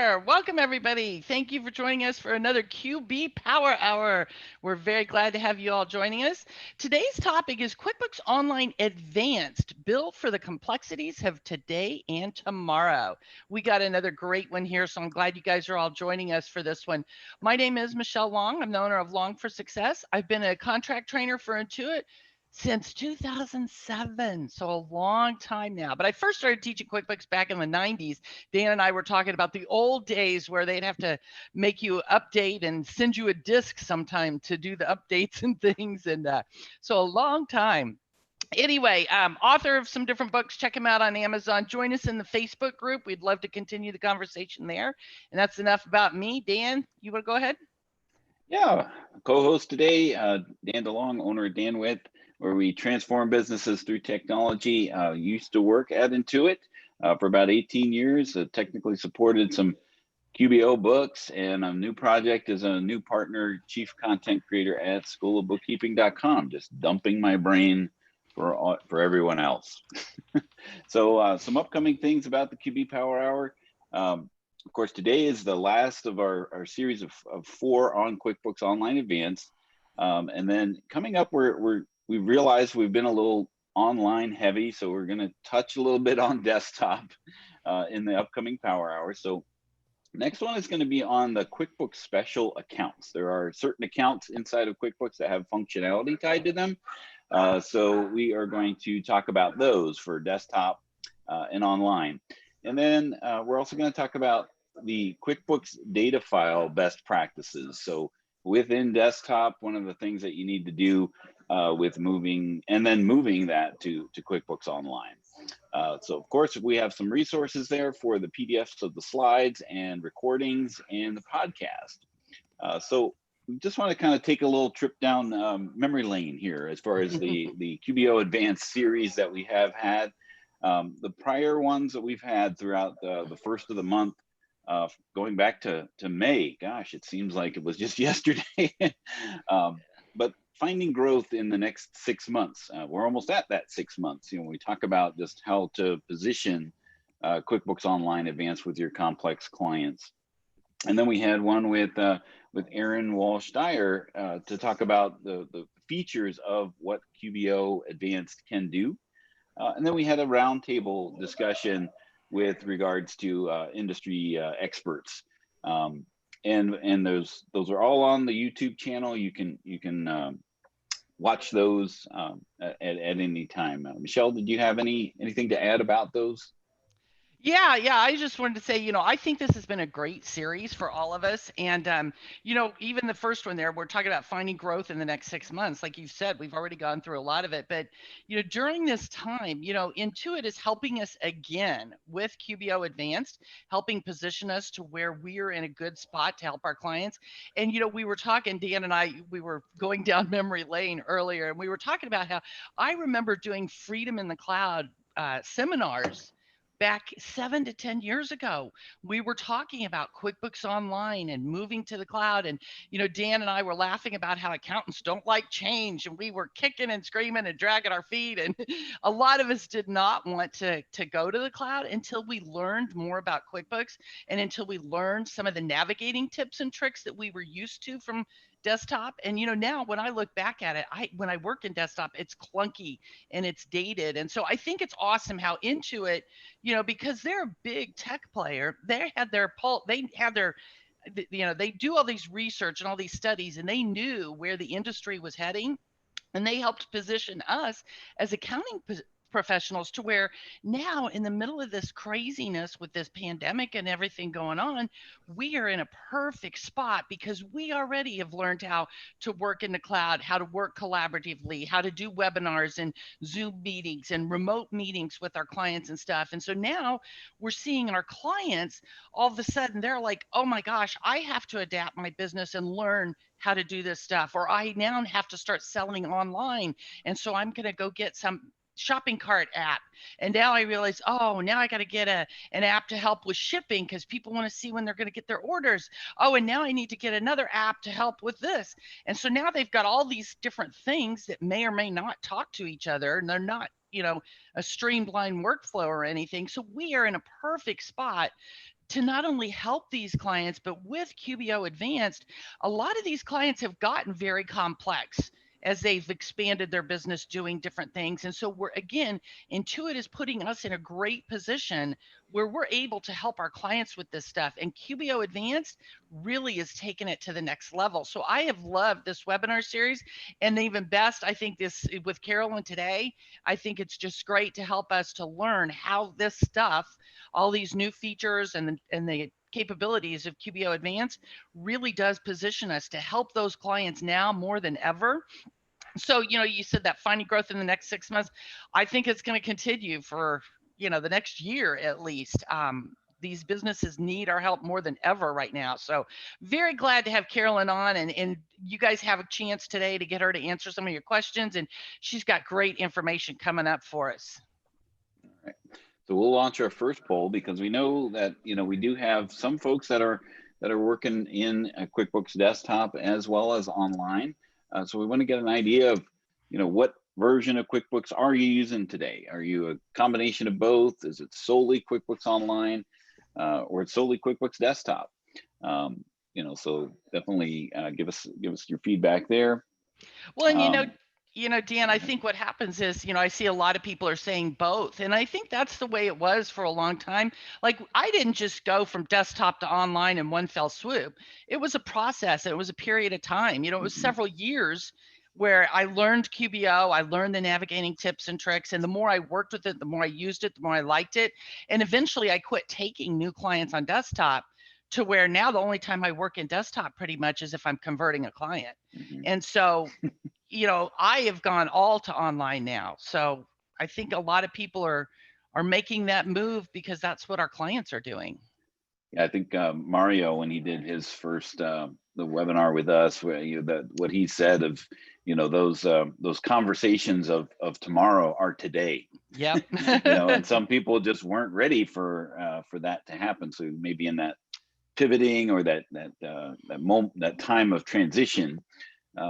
there. Welcome, everybody. Thank you for joining us for another QB Power Hour. We're very glad to have you all joining us. Today's topic is QuickBooks Online Advanced, built for the complexities of today and tomorrow. We got another great one here, so I'm glad you guys are all joining us for this one. My name is Michelle Long. I'm the owner of Long for Success. I've been a contract trainer for Intuit since 2007, so a long time now. But I first started teaching QuickBooks back in the 90s. Dan and I were talking about the old days where they'd have to make you update and send you a disk sometime to do the updates and things. And so a long time. Anyway, author of some different books. Check him out on Amazon. Join us in the Facebook group. We'd love to continue the conversation there. And that's enough about me. Dan, you want to go ahead? Yeah, co-host today, Dan DeLong, owner of Dan With, where we transform businesses through technology. Used to work at Intuit for about 18 years, technically supported some QBO books, and a new project is a new partner, chief content creator at schoolofbookkeeping.com, just dumping my brain for everyone else. So some upcoming things about the QB Power Hour. Of course, today is the last of our series of 4 on QuickBooks Online Advanced. And then coming up, we realized we've been a little online heavy, so we're going to touch a little bit on desktop in the upcoming Power Hour. So next one is going to be on the QuickBooks special accounts. There are certain accounts inside of QuickBooks that have functionality tied to them. So we are going to talk about those for desktop and online. And then we're also going to talk about the QuickBooks data file best practices. So within desktop, one of the things that you need to do with moving that to QuickBooks Online. So of course, we have some resources there for the PDFs of the slides and recordings and the podcast. So we just want to kind of take a little trip down memory lane here as far as the QBO Advanced series that we have had. The prior ones that we've had throughout the first of the month, going back to May, gosh, it seems like it was just yesterday. But finding growth in the next 6 months, we're almost at that 6 months. You know, we talk about just how to position QuickBooks Online Advanced with your complex clients. And then we had one with Aaron Walsh-Dyer to talk about the features of what QBO Advanced can do. And then we had a roundtable discussion with regards to industry experts, and those are all on the YouTube channel. You can watch those at any time. Michelle, did you have anything to add about those? Yeah, I just wanted to say, I think this has been a great series for all of us. And, even the first one there, we're talking about finding growth in the next 6 months. Like you said, we've already gone through a lot of it. But, during this time, Intuit is helping us again with QBO Advanced, helping position us to where we're in a good spot to help our clients. And, we were talking, Dan and I, we were going down memory lane earlier, and we were talking about how I remember doing Freedom in the Cloud seminars back 7 to 10 years ago. We were talking about QuickBooks Online and moving to the cloud. And, Dan and I were laughing about how accountants don't like change. And we were kicking and screaming and dragging our feet. And a lot of us did not want to go to the cloud until we learned more about QuickBooks and until we learned some of the navigating tips and tricks that we were used to from desktop. And now when I look back at it, when I work in desktop, it's clunky and it's dated. And so I think it's awesome how Intuit, because they're a big tech player, they do all these research and all these studies, and they knew where the industry was heading. And they helped position us as accounting professionals to where now, in the middle of this craziness with this pandemic and everything going on, we are in a perfect spot because we already have learned how to work in the cloud, how to work collaboratively, how to do webinars and Zoom meetings and remote meetings with our clients and stuff. And so now we're seeing our clients, all of a sudden they're like, oh my gosh, I have to adapt my business and learn how to do this stuff, or I now have to start selling online. And so I'm going to go get some shopping cart app. And now I realize, oh, now I got to get an app to help with shipping because people want to see when they're going to get their orders. Oh, and now I need to get another app to help with this. And so now they've got all these different things that may or may not talk to each other, and they're not, a streamlined workflow or anything. So we are in a perfect spot to not only help these clients, but with QBO Advanced, a lot of these clients have gotten very complex as they've expanded their business doing different things. And so we're, again, Intuit is putting us in a great position where we're able to help our clients with this stuff. And QBO Advanced really is taking it to the next level. So I have loved this webinar series. And even best, I think this with Carolyn today, I think it's just great to help us to learn how this stuff, all these new features and the capabilities of QBO Advanced really does position us to help those clients now more than ever. So, you said that finding growth in the next 6 months, I think it's going to continue for, the next year at least. These businesses need our help more than ever right now. So very glad to have Carolyn on, and you guys have a chance today to get her to answer some of your questions, and she's got great information coming up for us. All right. So we'll launch our first poll, because we know that, we do have some folks that are working in a QuickBooks Desktop as well as online. So we want to get an idea of, what version of QuickBooks are you using today? Are you a combination of both? Is it solely QuickBooks Online, or it's solely QuickBooks Desktop? So definitely give us your feedback there. Well, and Dan, I think what happens is, I see a lot of people are saying both. And I think that's the way it was for a long time. Like, I didn't just go from desktop to online in one fell swoop. It was a process. It was a period of time. It was several years where I learned QBO, I learned the navigating tips and tricks. And the more I worked with it, the more I used it, the more I liked it. And eventually I quit taking new clients on desktop, to where now the only time I work in desktop pretty much is if I'm converting a client. And so, I have gone all to online now. So I think a lot of people are making that move because that's what our clients are doing. Yeah, I think Mario, when he did his first the webinar with us, where what he said of those conversations of tomorrow are today. Yep. And some people just weren't ready for that to happen. So maybe in that pivoting, or that moment, that time of transition,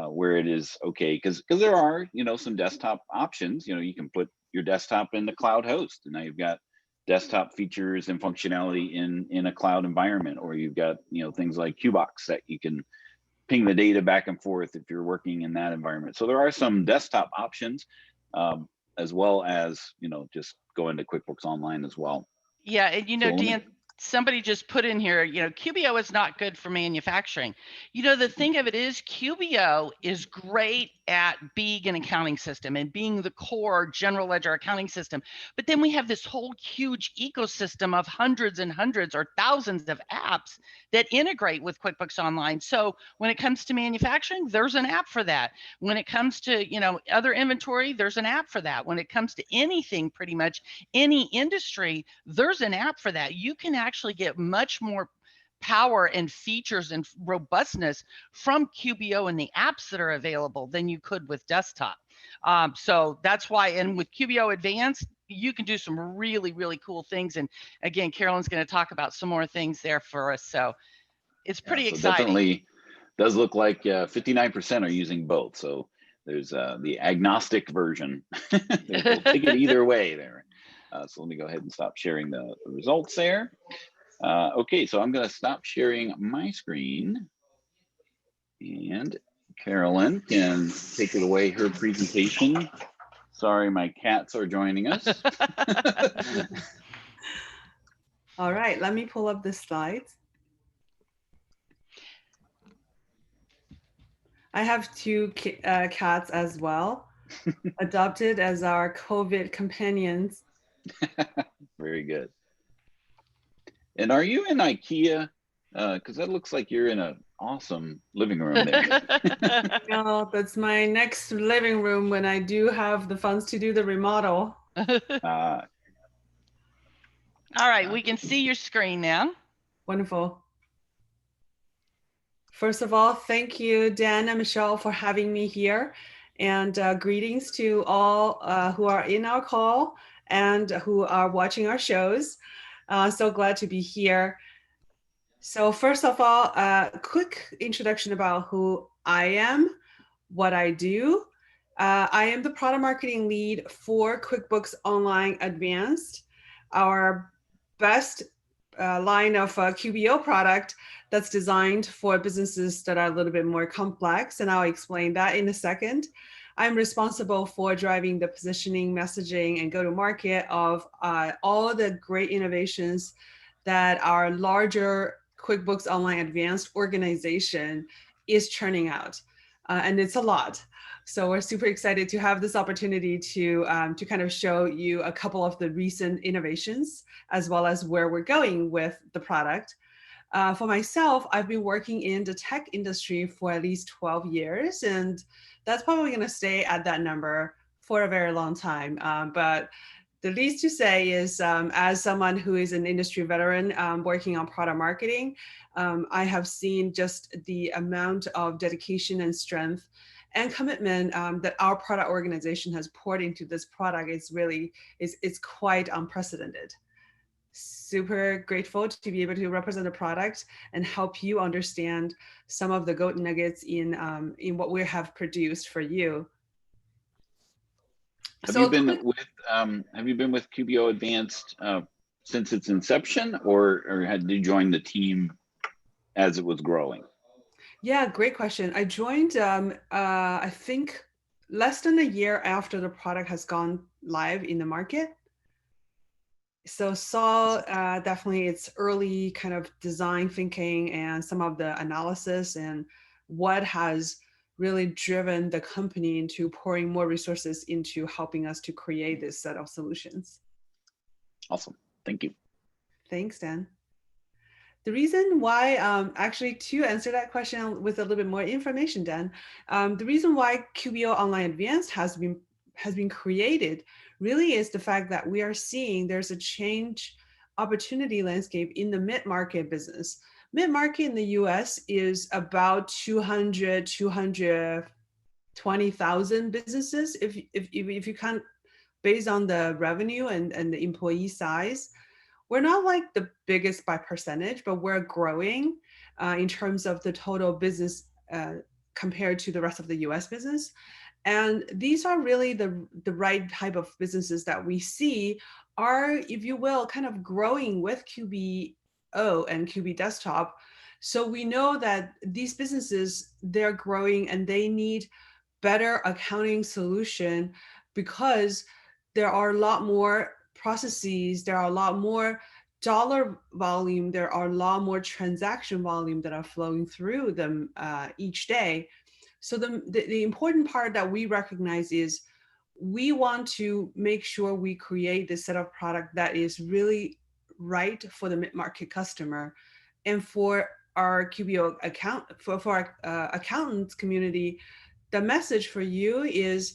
where it is okay, because there are some desktop options. You can put your desktop in the cloud host, and now you've got desktop features and functionality in a cloud environment, or you've got things like QBox that you can ping the data back and forth if you're working in that environment. So there are some desktop options, as well as just go into QuickBooks Online as well. Yeah, and Dan, somebody just put in here, QBO is not good for manufacturing. The thing of it is, QBO is great at being an accounting system and being the core general ledger accounting system. But then we have this whole huge ecosystem of hundreds and hundreds or thousands of apps that integrate with QuickBooks Online. So when it comes to manufacturing, there's an app for that. When it comes to, other inventory, there's an app for that. When it comes to anything, pretty much any industry, there's an app for that. You can actually get much more power and features and robustness from QBO and the apps that are available than you could with desktop. So that's why, and with QBO Advanced, you can do some really, really cool things. And again, Carolyn's going to talk about some more things there for us. So it's pretty exciting. Definitely does look like 59% are using both. So there's the agnostic version. They'll take it either way there. So let me go ahead and stop sharing the results there. Okay, so I'm going to stop sharing my screen, and Carolyn can take it away, her presentation. Sorry, my cats are joining us. All right, let me pull up the slides. I have two cats as well, adopted as our COVID companions. Very good. And are you in Ikea? Because that looks like you're in an awesome living room there. No, that's my next living room when I do have the funds to do the remodel. All right, we can see your screen now. Wonderful. First of all, thank you, Dan and Michelle, for having me here. And greetings to all who are in our call and who are watching our shows. So glad to be here. So first of all, a quick introduction about who I am, what I do. I am the product marketing lead for QuickBooks Online Advanced, our best line of QBO product that's designed for businesses that are a little bit more complex, and I'll explain that in a second. I'm responsible for driving the positioning, messaging, and go-to-market of all the great innovations that our larger QuickBooks Online Advanced organization is churning out. And it's a lot. So we're super excited to have this opportunity to kind of show you a couple of the recent innovations, as well as where we're going with the product. For myself, I've been working in the tech industry for at least 12 years, and that's probably going to stay at that number for a very long time. But the least to say is, as someone who is an industry veteran working on product marketing, I have seen just the amount of dedication and strength and commitment that our product organization has poured into this product is really, it's quite unprecedented. Super grateful to be able to represent the product and help you understand some of the gold nuggets in what we have produced for you. Have you been with QBO Advanced since its inception, or had you joined the team as it was growing? Yeah, great question. I joined, I think, less than a year after the product has gone live in the market. So saw definitely its early kind of design thinking and some of the analysis and what has really driven the company into pouring more resources into helping us to create this set of solutions. Awesome. Thank you. Thanks, Dan. The reason why, actually, to answer that question with a little bit more information, Dan, the reason why QBO Online Advanced has been created really is the fact that we are seeing there's a change opportunity landscape in the mid-market business. Mid-market in the US is about 220,000 businesses. If you count based on the revenue and the employee size, we're not like the biggest by percentage, but we're growing in terms of the total business compared to the rest of the US business. And these are really the right type of businesses that we see are, if you will, kind of growing with QBO and QB Desktop. So we know that these businesses, they're growing and they need better accounting solution because there are a lot more processes, there are a lot more dollar volume, there are a lot more transaction volume that are flowing through them each day. So the important part that we recognize is we want to make sure we create this set of product that is really right for the mid-market customer. And for our QBO for our accountants community, the message for you is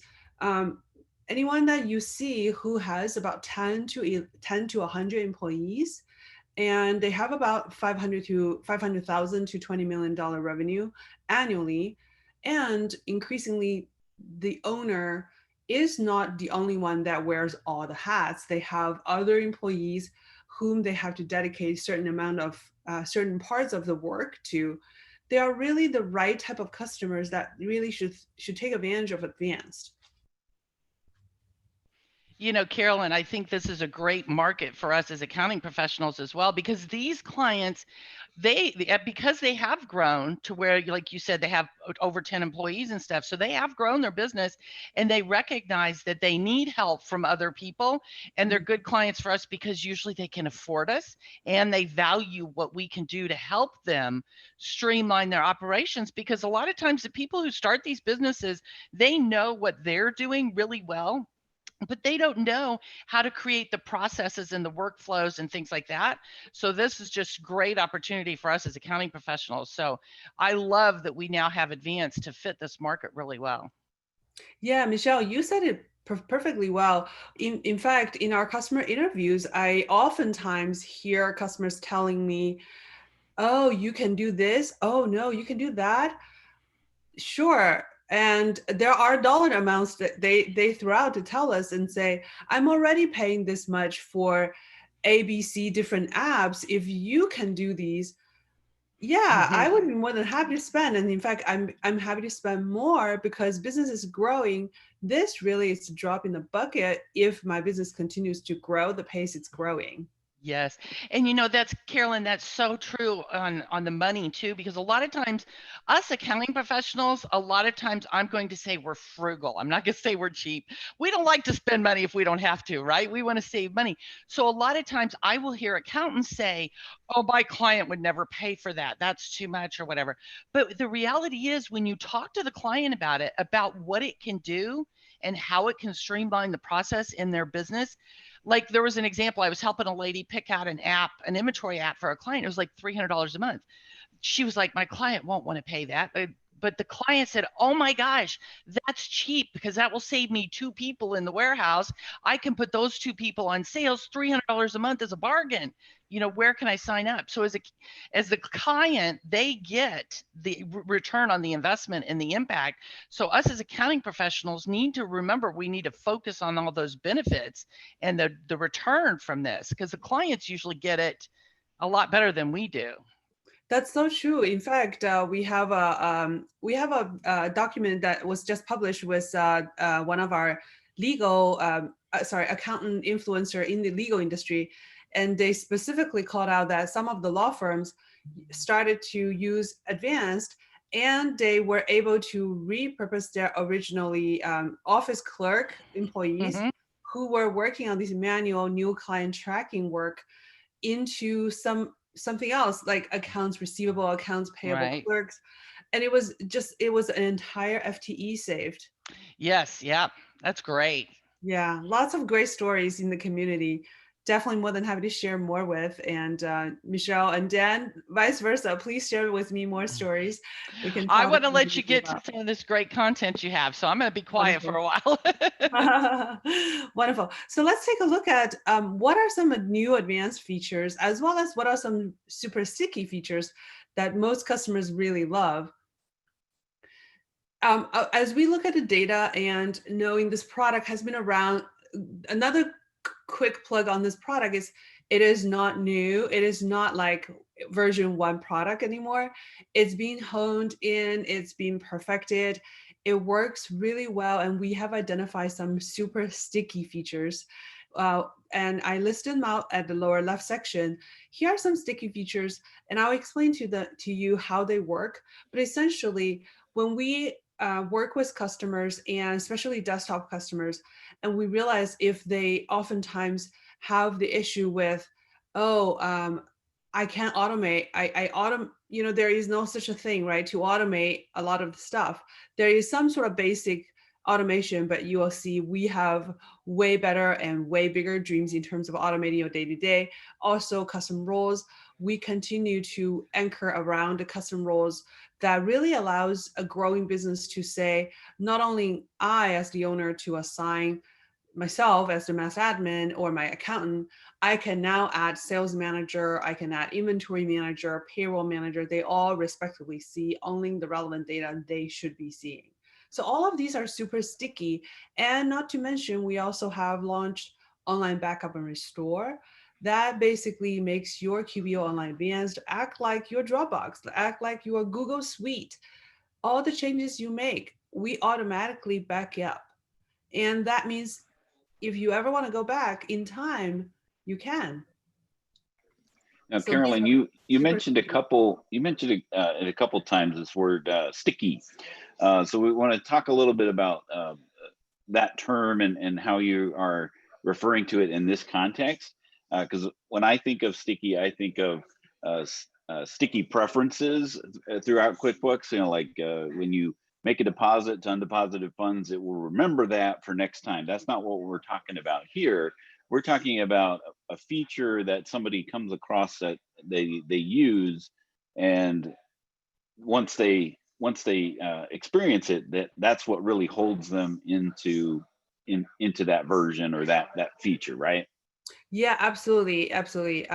anyone that you see who has about 10 to 100 employees, and they have about $500,000 to $20 million revenue annually, and increasingly the owner is not the only one that wears all the hats. They have other employees whom they have to dedicate certain amount of certain parts of the work to. They are really the right type of customers that really should take advantage of Advanced. You know, Carolyn, I think this is a great market for us as accounting professionals as well, because these clients, because they have grown to where, like you said, they have over 10 employees and stuff. So they have grown their business and they recognize that they need help from other people, and they're good clients for us because usually they can afford us and they value what we can do to help them streamline their operations. Because a lot of times the people who start these businesses, they know what they're doing really well, but they don't know how to create the processes and the workflows and things like that. So this is just great opportunity for us as accounting professionals. So I love that we now have Advanced to fit this market really well. Yeah, Michelle, you said it perfectly well. In fact, in our customer interviews, I oftentimes hear customers telling me, oh, you can do this. Oh, no, you can do that. Sure. And there are dollar amounts that they throw out to tell us and say, I'm already paying this much for ABC different apps. If you can do these, yeah, I would be more than happy to spend. And in fact, I'm happy to spend more because business is growing. This really is a drop in the bucket if my business continues to grow the pace it's growing. Yes. And that's Carolyn, that's so true on the money too, because a lot of times us accounting professionals, a lot of times I'm going to say we're frugal. I'm not going to say we're cheap. We don't like to spend money if we don't have to, right? We want to save money. So a lot of times I will hear accountants say, "Oh, my client would never pay for that. That's too much," or whatever. But the reality is when you talk to the client about it, about what it can do and how it can streamline the process in their business. Like there was an example, I was helping a lady pick out an inventory app for a client. It was like $300 a month. She was like, my client won't want to pay that. But the client said, oh my gosh, that's cheap because that will save me 2 people in the warehouse. I can put those 2 people on sales. $300 a month is a bargain. Where can I sign up? So as the client, they get the return on the investment and the impact. So us as accounting professionals need to remember we need to focus on all those benefits and the return from this, because the clients usually get it a lot better than we do. That's so true. In fact, we have a document that was just published with one of our accountant influencer in the legal industry, and they specifically called out that some of the law firms started to use Advanced, and they were able to repurpose their originally office clerk employees Mhm. who were working on this manual new client tracking work into something else like accounts receivable, accounts payable Right. clerks. And it was an entire FTE saved. Yes. Yeah. That's great. Yeah, lots of great stories in the community. Definitely more than happy to share more with. And Michelle and Dan, vice versa, please share with me more stories. We can I tell the want to let you community get to about. some of this great content you have, so I'm going to be quiet for Wonderful. a while. Wonderful. So let's take a look at what are some new advanced features, as well as what are some super sticky features that most customers really love. As we look at the data and knowing this product has been around, another quick plug on this product is it is not new. It is not like version 1 product anymore. It's being honed in, it's being perfected. It works really well, and we have identified some super sticky features. And I listed them out at the lower left section. Here are some sticky features, and I'll explain to you how they work. But essentially, when we work with customers, and especially desktop customers, and we realize if they oftentimes have the issue with, I can't automate. There is no such a thing, right? To automate a lot of the stuff. There is some sort of basic automation, but you will see we have way better and way bigger dreams in terms of automating your day-to-day. Also, custom roles. We continue to anchor around the custom roles that really allows a growing business to say, not only I as the owner to assign myself as the mass admin or my accountant, I can now add sales manager, I can add inventory manager, payroll manager. They all respectively see only the relevant data they should be seeing. So all of these are super sticky. And not to mention, we also have launched online backup and restore. That basically makes your QBO Online Advanced act like your Dropbox, act like your Google Suite. All the changes you make, we automatically back up. And that means if you ever want to go back in time, you can. Now, So these Carolyn, are you super mentioned sticky. it a couple times, this word sticky. So we want to talk a little bit about that term and how you are referring to it in this context. Because when I think of sticky, I think of sticky preferences throughout QuickBooks. Like when you make a deposit to undeposited funds, it will remember that for next time. That's not what we're talking about here. We're talking about a feature that somebody comes across that they use, and once they experience it, that's what really holds them into that version or that feature, right? Yeah, absolutely, absolutely.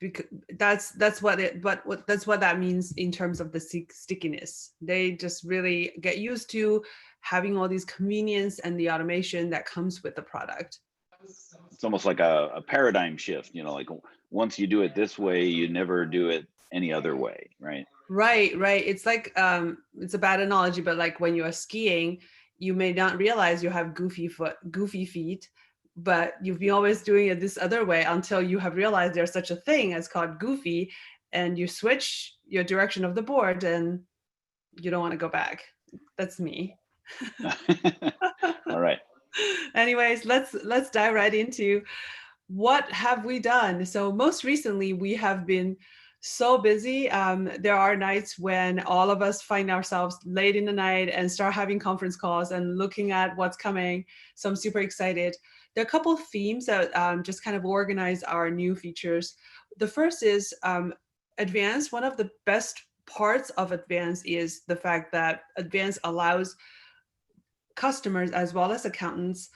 Because that's what that means in terms of the stickiness. They just really get used to having all these convenience and the automation that comes with the product. It's almost like a paradigm shift. Like once you do it this way, you never do it any other way, right? Right, right. It's like it's a bad analogy, but like when you are skiing, you may not realize you have goofy feet but you've been always doing it this other way until you have realized there's such a thing as called goofy, and you switch your direction of the board and you don't want to go back. That's me. All right. Anyways, let's dive right into what have we done. So most recently, we have been so busy. There are nights when all of us find ourselves late in the night and start having conference calls and looking at what's coming. So I'm super excited. There are a couple of themes that just kind of organize our new features. The first is Advanced. One of the best parts of Advanced is the fact that Advanced allows customers as well as accountants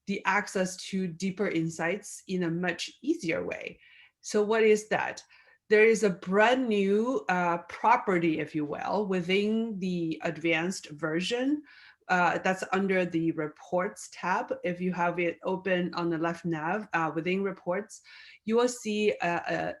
the access to deeper insights in a much easier way. So what is that? There is a brand new property, if you will, within the advanced version that's under the reports tab. If you have it open on the left nav within reports, you will see a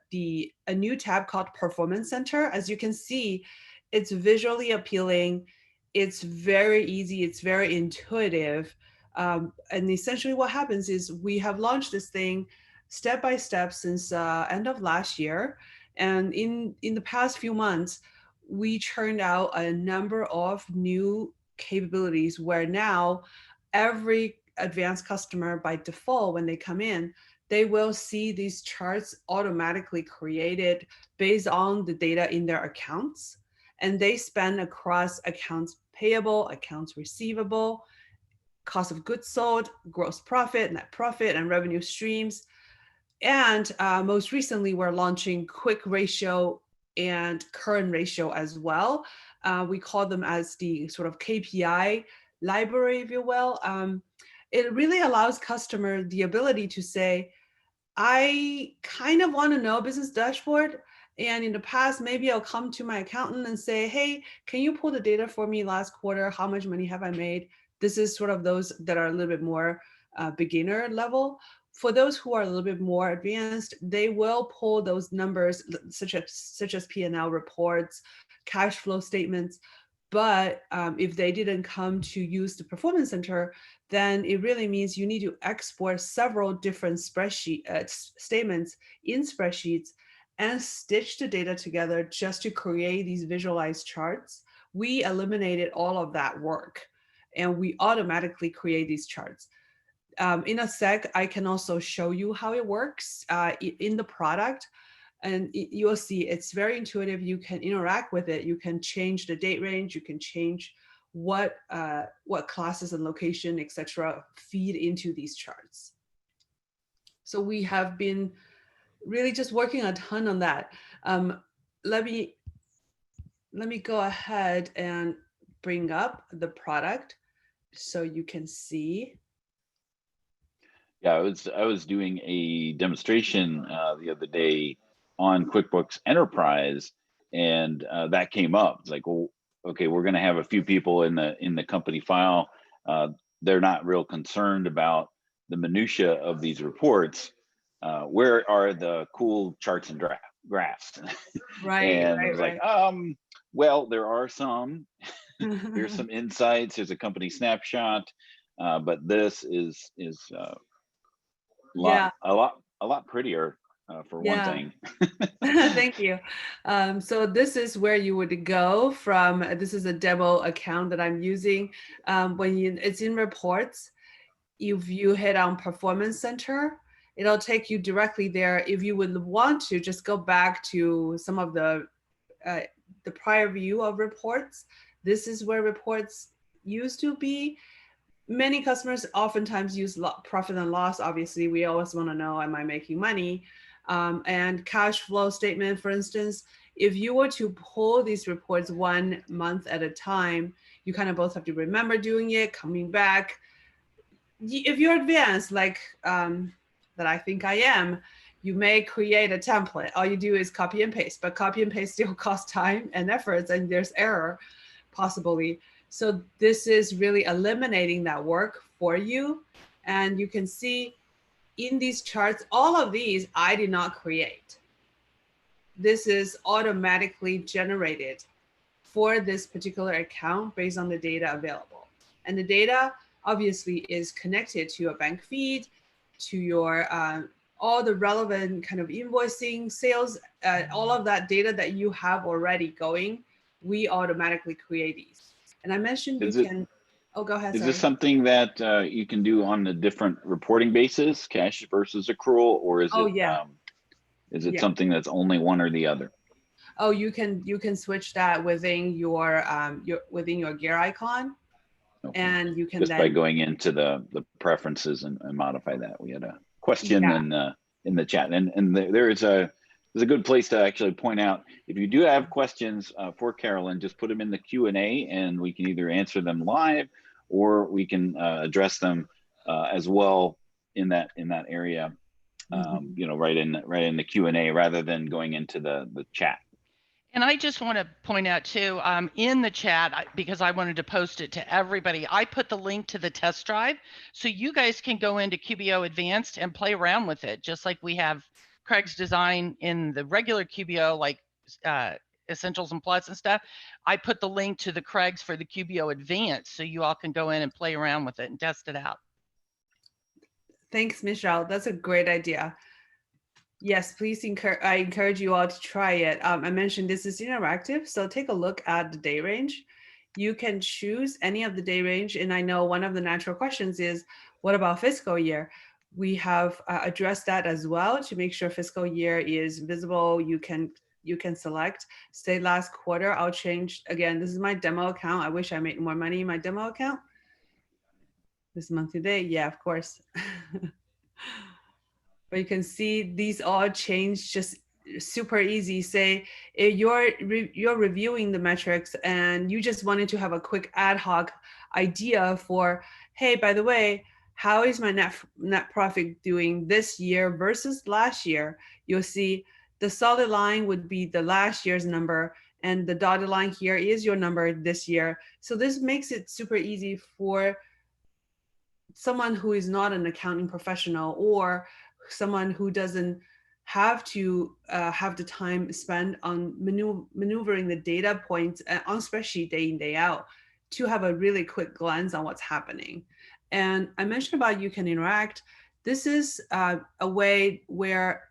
new tab called Performance Center. As you can see, it's visually appealing. It's very easy. It's very intuitive. And essentially what happens is we have launched this thing step by step since end of last year. And in the past few months, we churned out a number of new capabilities where now every advanced customer by default, when they come in, they will see these charts automatically created based on the data in their accounts. And they span across accounts payable, accounts receivable, cost of goods sold, gross profit, net profit, and revenue streams. And most recently, we're launching quick ratio and current ratio as well. We call them as the sort of KPI library, if you will. It really allows customer the ability to say, I kind of want to know business dashboard. And in the past, maybe I'll come to my accountant and say, hey, can you pull the data for me last quarter? How much money have I made? This is sort of those that are a little bit more beginner level. For those who are a little bit more advanced, they will pull those numbers such as P&L reports, cash flow statements. But if they didn't come to use the Performance Center, then it really means you need to export several different spreadsheet statements in spreadsheets and stitch the data together just to create these visualized charts. We eliminated all of that work and we automatically create these charts. In a sec, I can also show you how it works in the product. And you'll see it's very intuitive. You can interact with it. You can change the date range. You can change what classes and location, etc., feed into these charts. So we have been really just working a ton on that. Let me go ahead and bring up the product so you can see. Yeah, I was doing a demonstration the other day on QuickBooks Enterprise, and that came up. It's like, well, okay, we're going to have a few people in the company file. They're not real concerned about the minutia of these reports. Where are the cool charts and graphs? Right. And right, I was right. like, well, there are some. Here's some insights. Here's a company snapshot, but this is a lot prettier for one thing. Thank you. So this is where you would go from. This is a demo account that I'm using. It's in reports, if you hit on Performance Center, it'll take you directly there. If you would want to just go back to some of the prior view of reports, this is where reports used to be. Many customers oftentimes use profit and loss. Obviously, we always want to know, am I making money? And cash flow statement, for instance, if you were to pull these reports 1 month at a time, you kind of both have to remember doing it, coming back. If you're advanced, like that I think I am, you may create a template. All you do is copy and paste, but copy and paste still costs time and efforts, and there's error possibly. So this is really eliminating that work for you. And you can see in these charts, all of these I did not create. This is automatically generated for this particular account based on the data available. And the data obviously is connected to a bank feed. to your all the relevant kind of invoicing, sales, all of that data that you have already going, we automatically create these. And I mentioned you can, oh, go ahead, Is sorry. this something that you can do on a different reporting basis, cash versus accrual, or is it something that's only one or the other? Oh, you can switch that within your within your gear icon, okay. and you can just then, by going into the preferences and modify that. We had a question in the chat, and there's a good place to actually point out, if you do have questions for Carolyn, just put them in the Q&A, and we can either answer them live or we can address them as well in that area. You know, right in the Q&A rather than going into the chat. And I just want to point out too, in the chat, because I wanted to post it to everybody, I put the link to the test drive, so you guys can go into QBO Advanced and play around with it, just like we have Craig's design in the regular QBO, like Essentials and Plus and stuff. I put the link to the Craig's for the QBO Advanced, so you all can go in and play around with it and test it out. Thanks, Michelle. That's a great idea. Yes, please I encourage you all to try it. I mentioned this is interactive, so take a look at the day range. You can choose any of the day range, and I know one of the natural questions is, what about fiscal year? We have addressed that as well to make sure fiscal year is visible. You can select, say last quarter, I'll change, again, this is my demo account. I wish I made more money in my demo account. This month today, yeah, of course. But you can see these all change just super easy. Say if you're reviewing the metrics and you just wanted to have a quick ad hoc idea for, hey, by the way, how is my net profit doing this year versus last year? You'll see the solid line would be the last year's number, and the dotted line here is your number this year. So this makes it super easy for someone who is not an accounting professional, or someone who doesn't have to have the time spent on maneuvering the data points on spreadsheet day in, day out, to have a really quick glance on what's happening. And I mentioned about you can interact. This is a way where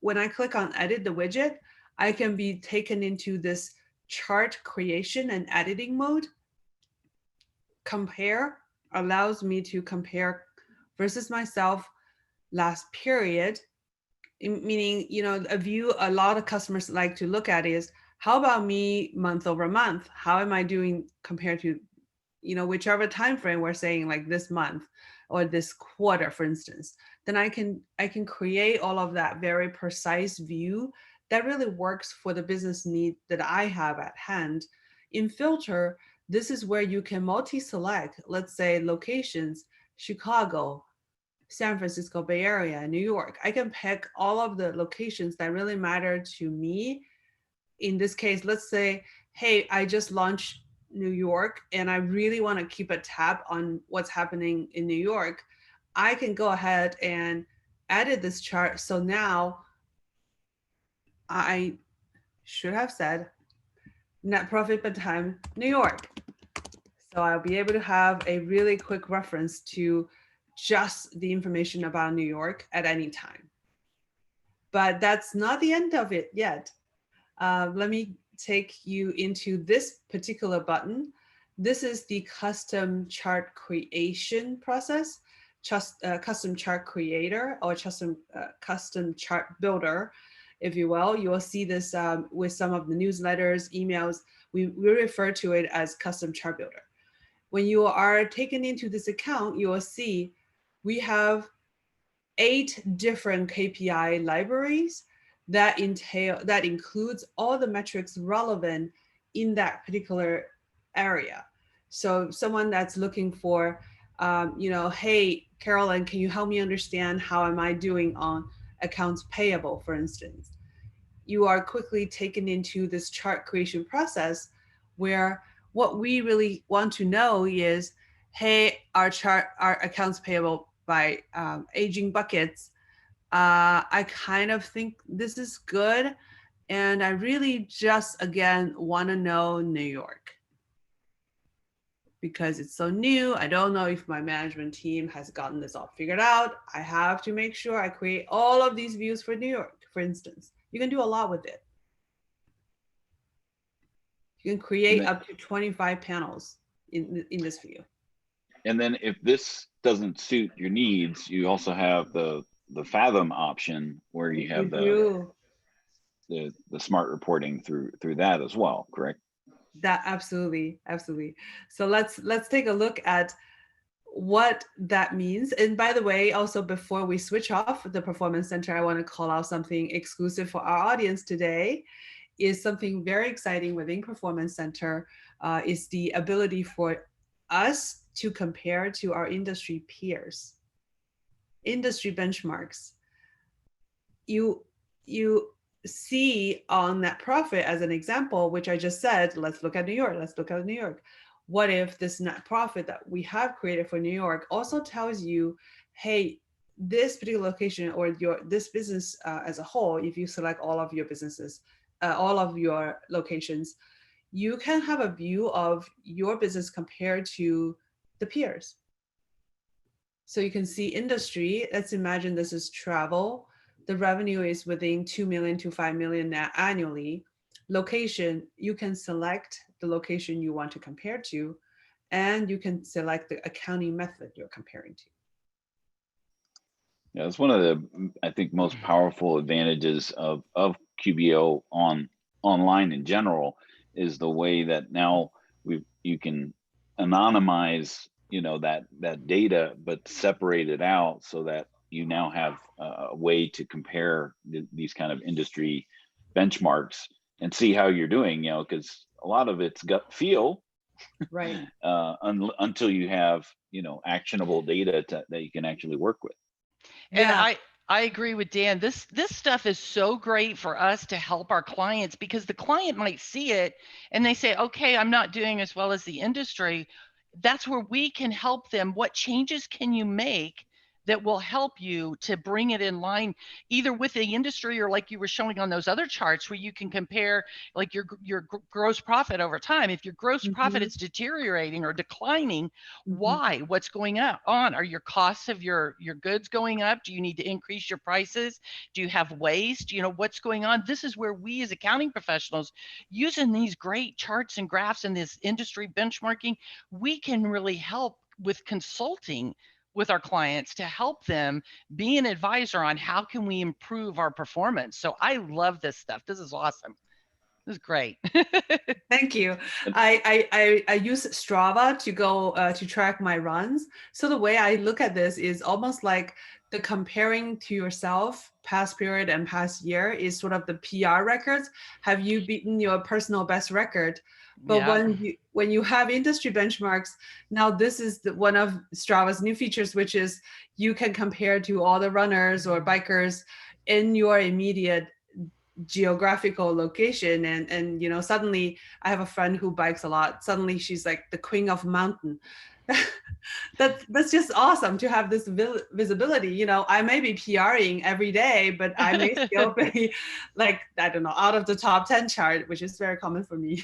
when I click on edit the widget, I can be taken into this chart creation and editing mode. Compare allows me to compare versus myself last period, meaning, you know, a view a lot of customers like to look at is, how about me month over month? How am I doing compared to, you know, whichever time frame we're saying, like this month or this quarter, for instance. Then I can create all of that very precise view that really works for the business need that I have at hand. In Filter, this is where you can multi-select, let's say locations, Chicago, San Francisco Bay Area, New York. I can pick all of the locations that really matter to me. In this case, let's say, hey, I just launched New York and I really want to keep a tab on what's happening in New York. I can go ahead and edit this chart. So now I should have said net profit per time, New York. So I'll be able to have a really quick reference to just the information about New York at any time. But that's not the end of it yet. Let me take you into this particular button. This is the custom chart creation process, just custom chart creator, or custom chart builder, if you will. You will see this with some of the newsletters, emails. We refer to it as custom chart builder. When you are taken into this account, you will see we have 8 different KPI libraries that includes all the metrics relevant in that particular area. So someone that's looking for, you know, hey, Carolyn, can you help me understand how am I doing on accounts payable, for instance? You are quickly taken into this chart creation process where what we really want to know is, hey, our accounts payable by aging buckets, I kind of think this is good. And I really just, again, want to know New York. because it's so new. I don't know if my management team has gotten this all figured out. I have to make sure I create all of these views for New York, for instance. You can do a lot with it. You can create up to 25 panels in this view. And then if this doesn't suit your needs, you also have the Fathom option where you have the smart reporting through that as well, correct? That absolutely. So let's take a look at what that means. And by the way, also before we switch off the Performance Center, I want to call out something exclusive for our audience today. Is something very exciting within Performance Center is the ability for us to compare to our industry peers, industry benchmarks. You see on net profit as an example, which I just said, let's look at New York. What if this net profit that we have created for New York also tells you, hey, this particular location or this business as a whole, if you select all of your businesses, all of your locations, you can have a view of your business compared to the peers. So you can see industry. Let's imagine this is travel. The revenue is within 2 million to 5 million annually. Location, you can select the location you want to compare to, and you can select the accounting method you're comparing to. Yeah, it's one of the, I think, most powerful advantages of QBO online in general is the way that now you can anonymize, that data, but separate it out so that you now have a way to compare these kind of industry benchmarks and see how you're doing, because a lot of it's gut feel, right? Until you have, actionable data that you can actually work with. And I agree with Dan. This stuff is so great for us to help our clients, because the client might see it and they say, okay, I'm not doing as well as the industry. That's where we can help them. What changes can you make that will help you to bring it in line either with the industry or like you were showing on those other charts where you can compare like your gross profit over time. If your gross profit is deteriorating or declining, why? What's going on? Are your costs of your goods going up? Do you need to increase your prices? Do you have waste? What's going on? This is where we as accounting professionals, using these great charts and graphs and this industry benchmarking, we can really help with consulting with our clients to help them be an advisor on how can we improve our performance. So I love this stuff. This is awesome. This is great. Thank you. I use Strava to go to track my runs. So the way I look at this is almost like the comparing to yourself, past period and past year, is sort of the PR records. Have you beaten your personal best record? But when you have industry benchmarks, now this is one of Strava's new features, which is you can compare to all the runners or bikers in your immediate geographical location, and suddenly I have a friend who bikes a lot. Suddenly she's like the queen of mountain. That's just awesome to have this visibility. I may be PRing every day, but I may still be like, I don't know, out of the top 10 chart, which is very common for me.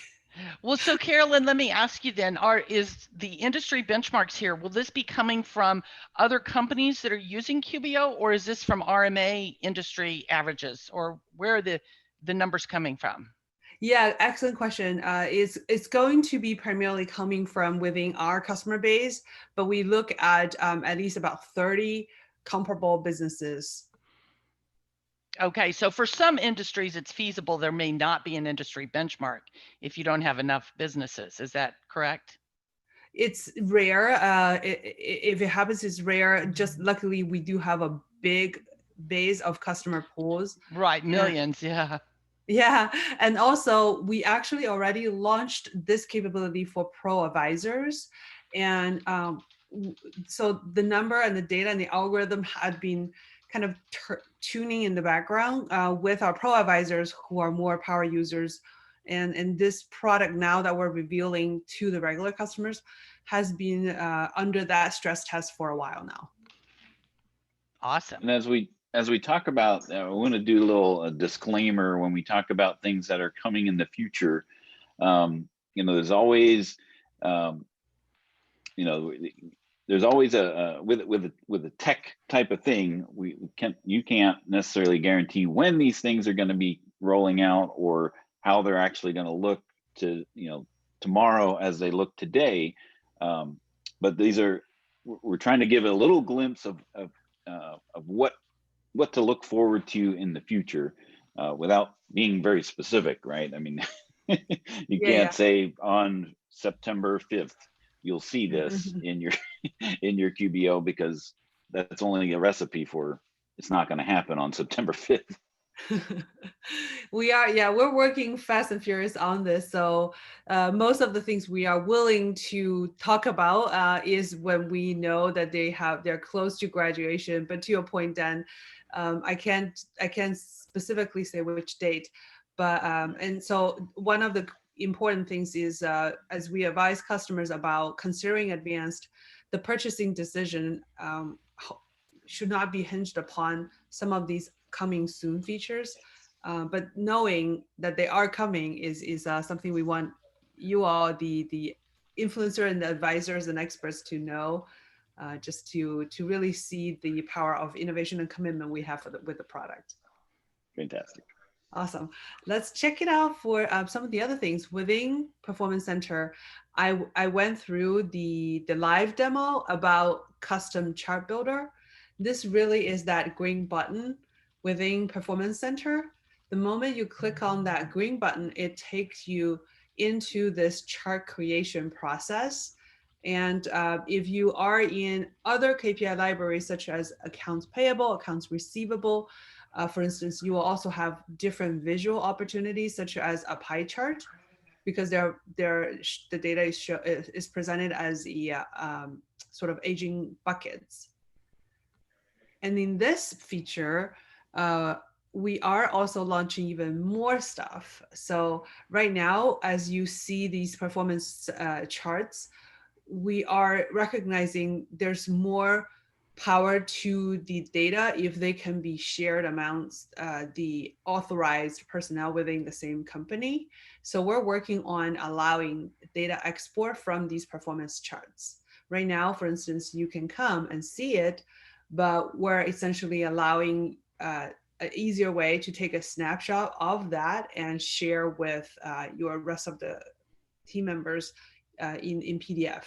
Well, so Carolyn, let me ask you then, is the industry benchmarks here, will this be coming from other companies that are using QBO, or is this from RMA industry averages, or where are the numbers coming from? Yeah, excellent question. It's going to be primarily coming from within our customer base, but we look at least about 30 comparable businesses. Okay, so for some industries, it's feasible there may not be an industry benchmark if you don't have enough businesses. Is that correct? It's rare. If it happens, it's rare. Just luckily, we do have a big base of customer pools. Right, millions, yeah. Yeah, and also we actually already launched this capability for ProAdvisors, and so the number and the data and the algorithm had been kind of tuning in the background with our ProAdvisors who are more power users, and this product now that we're revealing to the regular customers has been under that stress test for a while now. Awesome. And as we talk about, I want to do a little disclaimer when we talk about things that are coming in the future. There's always there's always with a tech type of thing, you can't necessarily guarantee when these things are going to be rolling out or how they're actually going to look to tomorrow as they look today. But we're trying to give a little glimpse of what to look forward to in the future, without being very specific, right? I mean, you can't say on September 5th you'll see this in your QBO, because that's only a recipe for it's not going to happen on September 5th. We're working fast and furious on this. So most of the things we are willing to talk about is when we know that they're close to graduation. But to your point, Dan, I can't specifically say which date, but and so one of the important things is as we advise customers about considering advanced, the purchasing decision should not be hinged upon some of these coming soon features, but knowing that they are coming is something we want you all, the influencer and the advisors and experts, to know, just to really see the power of innovation and commitment we have with the product. Fantastic. Awesome. Let's check it out for some of the other things within Performance Center. I went through the live demo about custom chart builder. This really is that green button within Performance Center. The moment you click on that green button, it takes you into this chart creation process. And if you are in other KPI libraries, such as accounts payable, accounts receivable, for instance, you will also have different visual opportunities, such as a pie chart, because the data is presented as a sort of aging buckets. And in this feature, we are also launching even more stuff. So right now, as you see these performance charts, we are recognizing there's more power to the data if they can be shared amongst the authorized personnel within the same company. So we're working on allowing data export from these performance charts. Right now, for instance, you can come and see it, but we're essentially allowing an easier way to take a snapshot of that and share with your rest of the team members in PDF.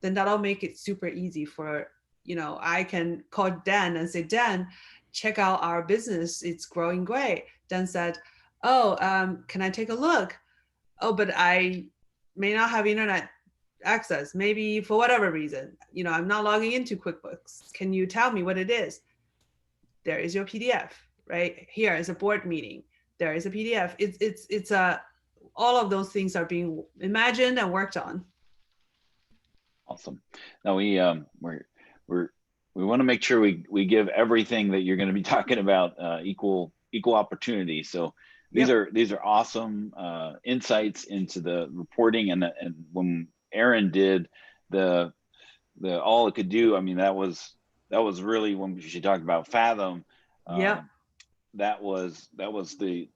Then that'll make it super easy for, I can call Dan and say, Dan, check out our business. It's growing great. Dan said, can I take a look? Oh, but I may not have internet access, maybe for whatever reason. I'm not logging into QuickBooks. Can you tell me what it is? There is your PDF, right? Here is a board meeting. There is a PDF. It's all of those things are being imagined and worked on. Awesome. Now we want to make sure we give everything that you're going to be talking about equal opportunity. So these are awesome insights into the reporting, and when Aaron did the all it could do, I mean, that was really when she talked about Fathom. That was the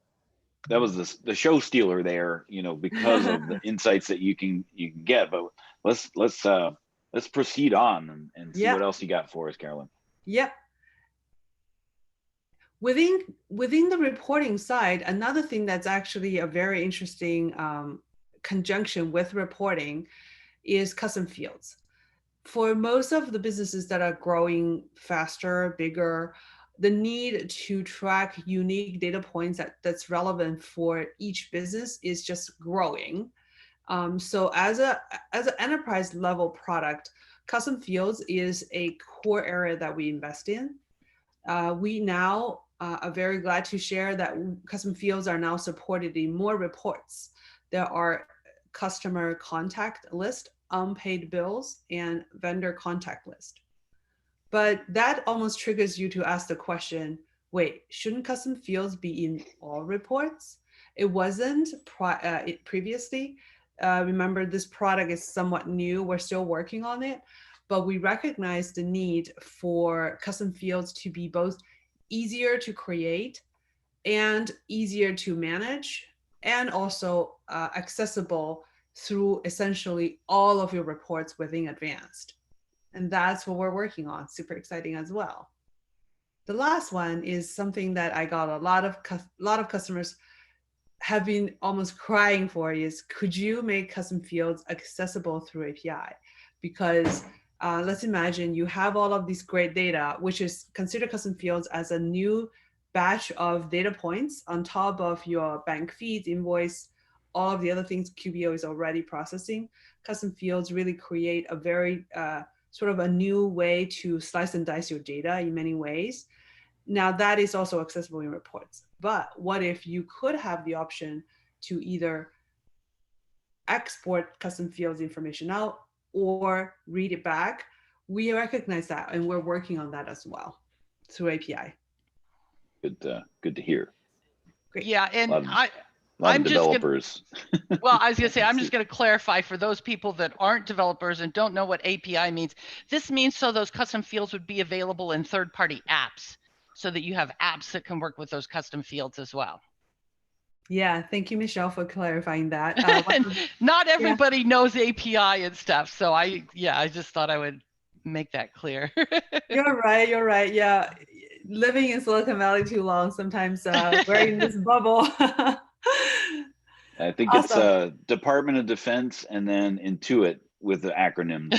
show stealer there, because of the insights that you can get. But let's proceed on and see what else you got for us, Carolyn. Yep. Within the reporting side, another thing that's actually a very interesting conjunction with reporting is custom fields. For most of the businesses that are growing faster, bigger, the need to track unique data points that's relevant for each business is just growing. So as an enterprise level product, custom fields is a core area that we invest in. We now are very glad to share that custom fields are now supported in more reports. There are customer contact list, unpaid bills, and vendor contact list. But that almost triggers you to ask the question, wait, shouldn't custom fields be in all reports? It wasn't previously. Remember, this product is somewhat new. We're still working on it, but we recognize the need for custom fields to be both easier to create and easier to manage, and also accessible through essentially all of your reports within Advanced. And that's what we're working on. Super exciting as well. The last one is something that I got a lot of customers have been almost crying for is, could you make custom fields accessible through API? Because let's imagine you have all of these great data, which is consider custom fields as a new batch of data points on top of your bank feeds, invoice, all of the other things QBO is already processing. Custom fields really create a very sort of a new way to slice and dice your data in many ways. Now that is also accessible in reports. But what if you could have the option to either export custom fields information out or read it back? We recognize that and we're working on that as well through API. Good to hear. Great. Yeah, and A lot of developers. Well, I was going to say, I'm just going to clarify for those people that aren't developers and don't know what API means. This means so those custom fields would be available in third-party apps so that you have apps that can work with those custom fields as well. Yeah, thank you, Michelle, for clarifying that. Not everybody knows API and stuff. So I just thought I would make that clear. You're right. Yeah. Living in Silicon Valley too long, sometimes we're in this bubble. I think Awesome. It's Department of Defense and then Intuit with the acronyms.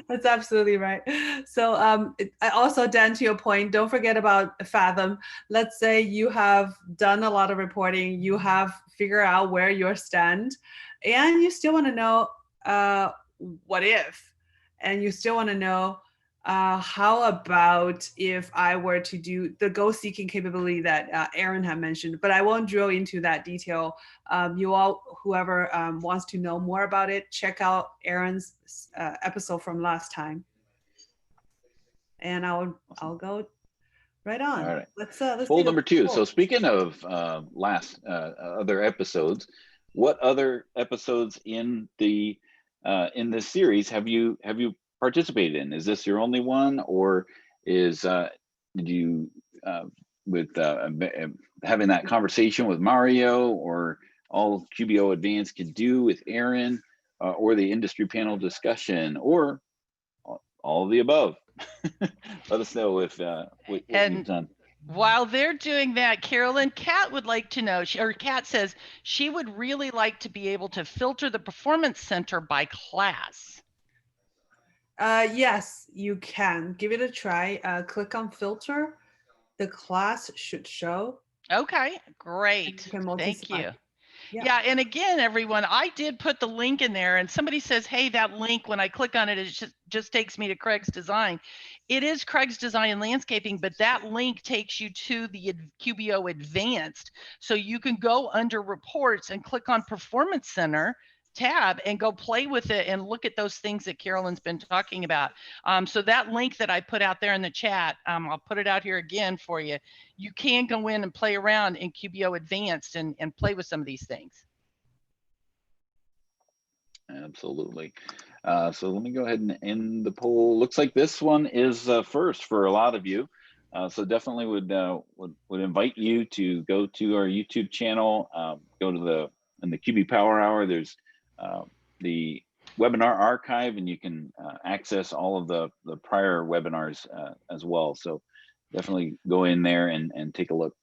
That's absolutely right. So also, Dan, to your point, don't forget about Fathom. Let's say you have done a lot of reporting, you have figured out where you stand, and you still want to know what if, and you still want to know how about if I were to do the goal seeking capability that Aaron had mentioned, but I won't drill into that detail. You all, whoever wants to know more about it, check out Aaron's episode from last time. And I'll go right on. All right. Let's poll number 2. So speaking of other episodes, what other episodes in this series have you participated in? Is this your only one, or did you with having that conversation with Mario, or all QBO Advanced can do with Aaron, or the industry panel discussion, or all of the above? Let us know if what you've done. While they're doing that, Carolyn, Kat would like to know, Kat says she would really like to be able to filter the performance center by class. Yes, you can. Give it a try. Click on filter. The class should show. Okay, great. Thank you. Yeah, and again, everyone, I did put the link in there, and somebody says, hey, that link, when I click on it, it just takes me to Craig's Design. It is Craig's Design and Landscaping, but that link takes you to the QBO Advanced. So you can go under Reports and click on Performance Center tab and go play with it and look at those things that Carolyn's been talking about. So that link that I put out there in the chat, I'll put it out here again for you. You can go in and play around in QBO Advanced and play with some of these things. Absolutely. So let me go ahead and end the poll. Looks like this one is first for a lot of you. So definitely would invite you to go to our YouTube channel, go to in the QB Power Hour. There's the webinar archive, and you can access all of the prior webinars as well. So definitely go in there and take a look.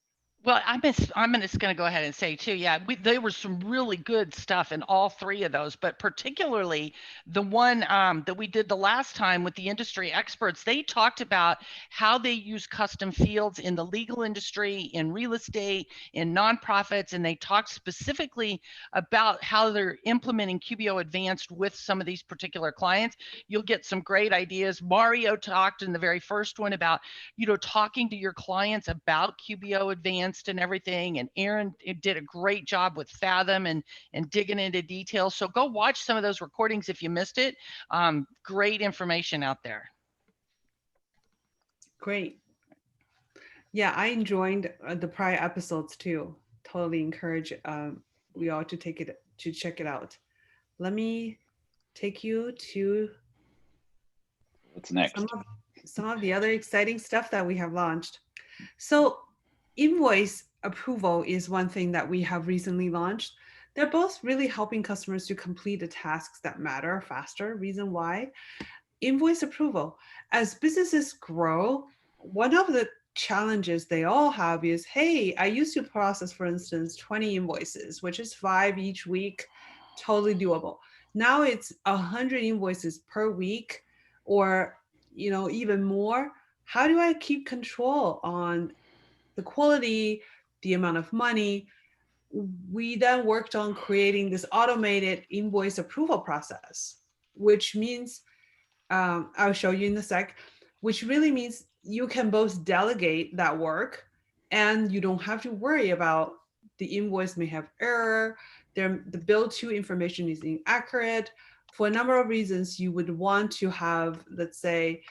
Well, I'm just going to go ahead and say too, yeah, there was some really good stuff in all 3 of those, but particularly the one that we did the last time with the industry experts. They talked about how they use custom fields in the legal industry, in real estate, in nonprofits, and they talked specifically about how they're implementing QBO Advanced with some of these particular clients. You'll get some great ideas. Mario talked in the very first one about, talking to your clients about QBO Advanced and everything, and Aaron did a great job with Fathom and digging into details. So go watch some of those recordings if you missed it. Great information out there. Great. Yeah, I enjoyed the prior episodes too. Totally encourage we all to check it out. Let me take you to what's next. Some of the other exciting stuff that we have launched. So Invoice Approval is one thing that we have recently launched. they're both really helping customers to complete the tasks that matter faster. Reason why: invoice approval. As businesses grow, one of the challenges they all have is, hey, I used to process, for instance, 20 invoices, which is 5 each week, totally doable. Now it's 100 invoices per week, or even more. How do I keep control on the quality, the amount of money? We then worked on creating this automated invoice approval process, which means, I'll show you in a sec, which really means you can both delegate that work and you don't have to worry about the invoice may have error, the bill to information is inaccurate. For a number of reasons, you would want to have, let's say,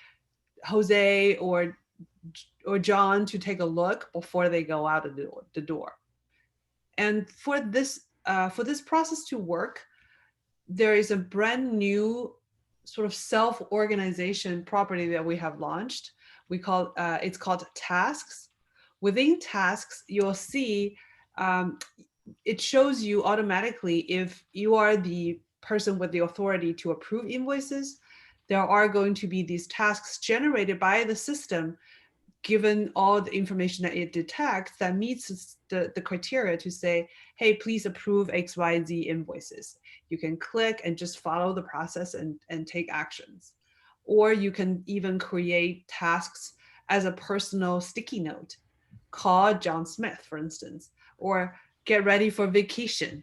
Jose or John to take a look before they go out of the door. And for this process to work, there is a brand new sort of self-organization property that we have launched. It's called tasks. Within tasks, you'll see it shows you automatically if you are the person with the authority to approve invoices. There are going to be these tasks generated by the system, given all the information that it detects that meets the criteria to say, hey, please approve XYZ invoices. You can click and just follow the process and take actions. Or you can even create tasks as a personal sticky note. Call John Smith, for instance, or get ready for vacation.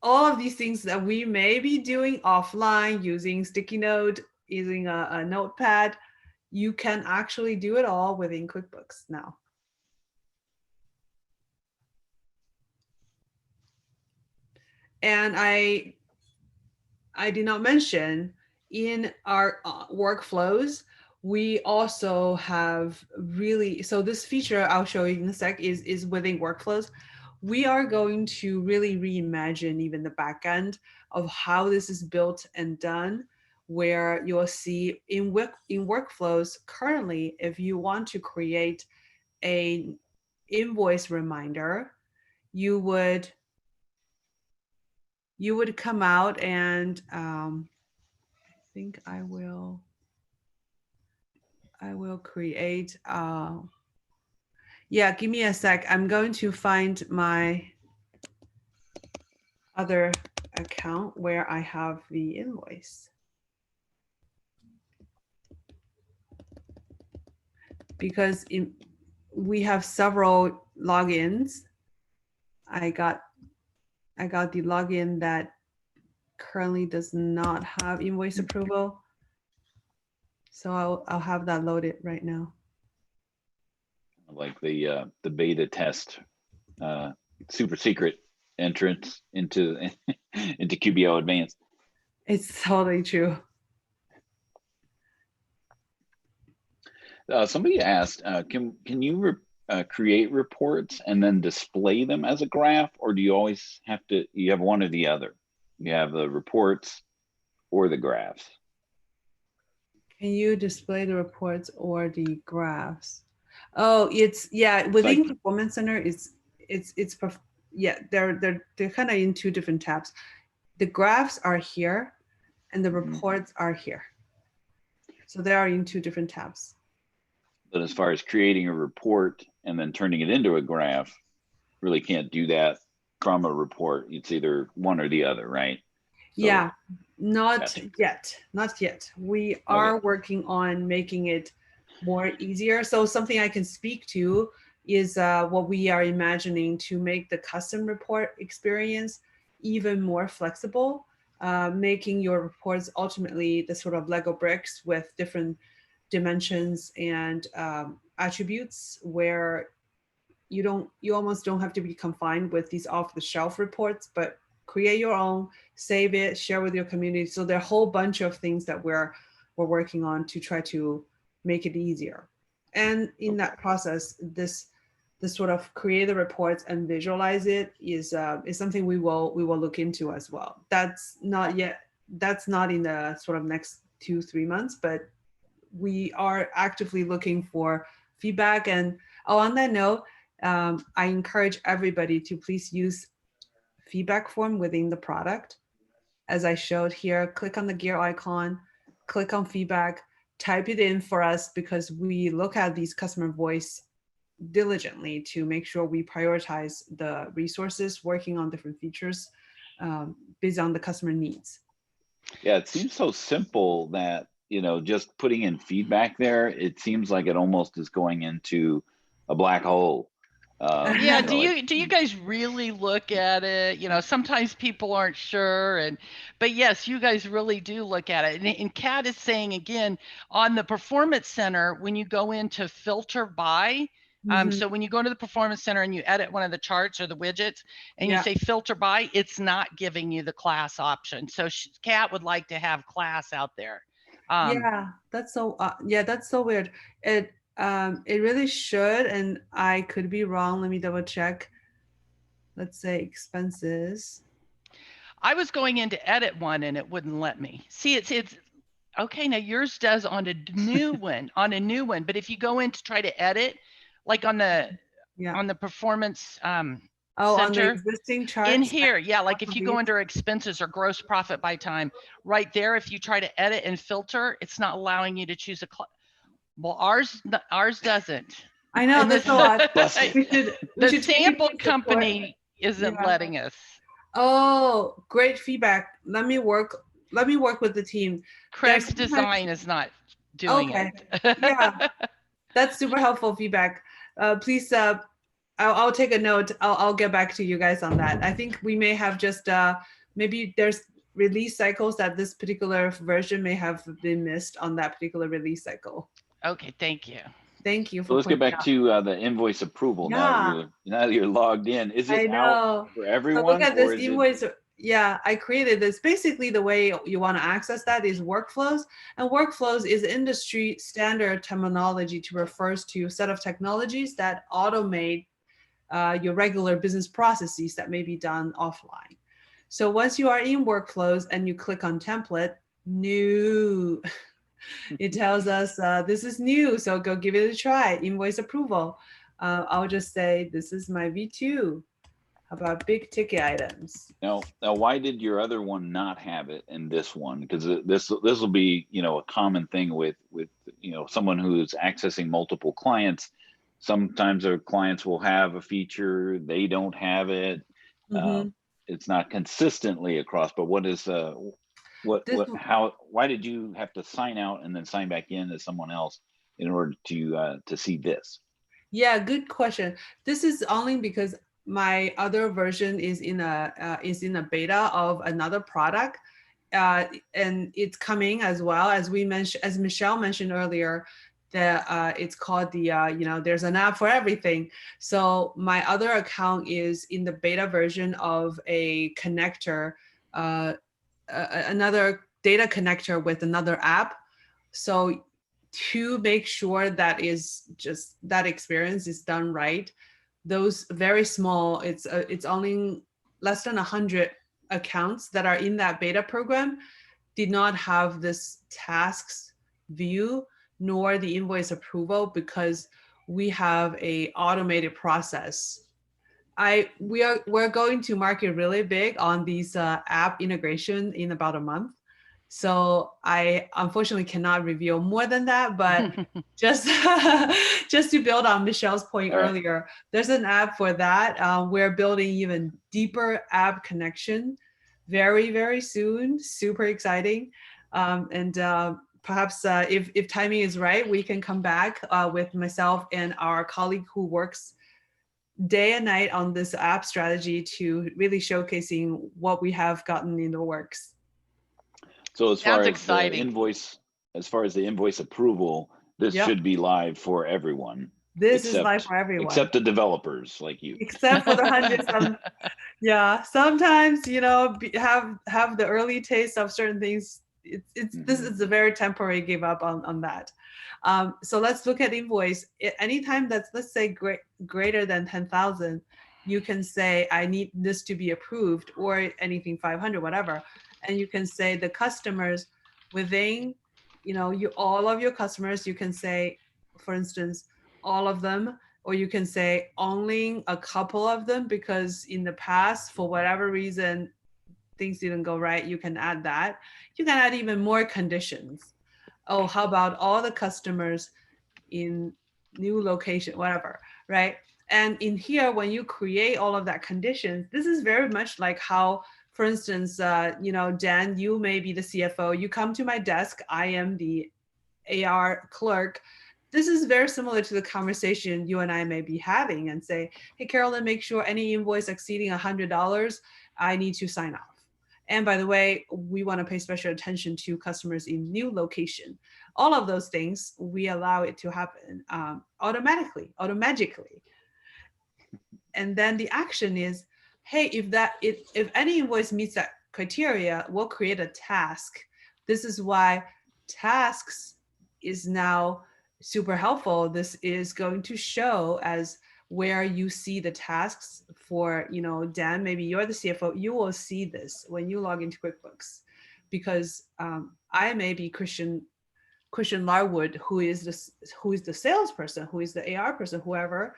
All of these things that we may be doing offline using sticky note, using a notepad, you can actually do it all within QuickBooks now. And I did not mention, in our workflows, we also have so this feature I'll show you in a sec is within workflows. We are going to really reimagine even the back end of how this is built and done, where you'll see in workflows currently, if you want to create a invoice reminder, you would come out and I think I will create yeah, give me a sec. I'm going to find my other account where I have the invoice, because we have several logins. I got the login that currently does not have invoice approval, so I'll have that loaded right now. Like the beta test, super secret entrance into into QBO Advanced. It's totally true. Somebody asked, can you create reports and then display them as a graph, or do you always have to? You have one or the other. You have the reports or the graphs. Can you display the reports or the graphs? Oh, it's, yeah, within like, Performance Center, yeah, they're kind of in two different tabs. The graphs are here and the reports are here. So they are in two different tabs. But as far as creating a report and then turning it into a graph, really can't do that from a report. It's either one or the other, right? So, yeah, not gotcha. yet. We are working on making it more easier. So something I can speak to is what we are imagining to make the custom report experience even more flexible, making your reports ultimately the sort of Lego bricks with different dimensions and attributes, where you almost don't have to be confined with these off-the-shelf reports, but create your own, save it, share with your community. So there are a whole bunch of things that we're working on to try to make it easier. And in that process, this sort of create the reports and visualize it is something we will look into as well. That's not in the sort of next 2-3 months, but we are actively looking for feedback. And on that note, I encourage everybody to please use feedback form within the product. As I showed here, click on the gear icon, click on feedback, type it in for us, because we look at these customer voice diligently to make sure we prioritize the resources working on different features based on the customer needs. Yeah, it seems so simple that, just putting in feedback there, it seems like it almost is going into a black hole. Yeah, do you guys really look at it? Sometimes people aren't sure, but yes, you guys really do look at it. And Kat is saying again, on the Performance Center, when you go into filter by, so when you go to the Performance Center and you edit one of the charts or the widgets and you say filter by, it's not giving you the class option. So Kat would like to have class out there. Yeah, that's so that's so weird. It really should, and I could be wrong. Let me double check. Let's say expenses. I was going in to edit one and it wouldn't let me. See, it's okay. Now yours does on a new one, But if you go in to try to edit, like on the Performance on the Center, existing charts in here, like if you go under expenses or gross profit by time, right there, if you try to edit and filter, it's not allowing you to choose a well, ours doesn't. I know, that's so odd. The sample company isn't letting us. Oh, great feedback. Let me work with the team. Craig's design is not doing it. Yeah, that's super helpful feedback. Please, I'll take a note. I'll get back to you guys on that. I think we may have just maybe there's release cycles that this particular version may have been missed on that particular release cycle. Okay, thank you. Thank you. So let's get back to the invoice approval. Now that you're logged in. Is it out for everyone? So look at this invoice. Yeah, I created this. Basically, the way you want to access that is workflows. And workflows is industry standard terminology to refers to a set of technologies that automate your regular business processes that may be done offline. So once you are in workflows and you click on template, new, it tells us this is new. So go give it a try. Invoice approval. I'll just say, this is my V2. How about big ticket items? Now, why did your other one not have it in this one? Because this will be, a common thing with someone who's accessing multiple clients. Sometimes their clients will have a feature, they don't have it. It's not consistently across. But what is why did you have to sign out and then sign back in as someone else in order to see this? Yeah, good question. This is only because my other version is in a beta of another product, and it's coming as well. As Michelle mentioned earlier, that it's called the there's an app for everything. So my other account is in the beta version of a connector, another data connector with another app. So to make sure that experience is done right, those very small, it's only less than 100 accounts that are in that beta program did not have this tasks view nor the invoice approval, because we have a automated process. We're going to market really big on these app integration in about a month. So I unfortunately cannot reveal more than that, but just to build on Michelle's point earlier, there's an app for that. We're building even deeper app connection very, very soon. Super exciting. Perhaps if timing is right, we can come back with myself and our colleague who works day and night on this app strategy to really showcasing what we have gotten in the works. So as far as the invoice approval, this should be live for everyone. This is live for everyone. Except the developers like you. Except for the hundreds of, sometimes, have the early taste of certain things. This is a very temporary give up on that. So let's look at invoice. Anytime that's, let's say, greater than 10,000, you can say, I need this to be approved, or anything 500, whatever. And you can say the customers within, all of your customers, you can say, for instance, all of them, or you can say only a couple of them, because in the past, for whatever reason, things didn't go right. You can add that. You can add even more conditions. Oh, how about all the customers in new location, whatever, right? And in here, when you create all of that conditions, this is very much like how, for instance, Dan, you may be the CFO. You come to my desk. I am the AR clerk. This is very similar to the conversation you and I may be having and say, hey, Carolyn, make sure any invoice exceeding $100, I need to sign off. And by the way, we want to pay special attention to customers in new location. All of those things, we allow it to happen automatically. And then the action is, hey, if any invoice meets that criteria, we'll create a task. This is why tasks is now super helpful. This is going to show as where you see the tasks for, Dan, maybe you're the CFO, you will see this when you log into QuickBooks, because I may be Christian Larwood, who is the salesperson, who is the AR person, whoever,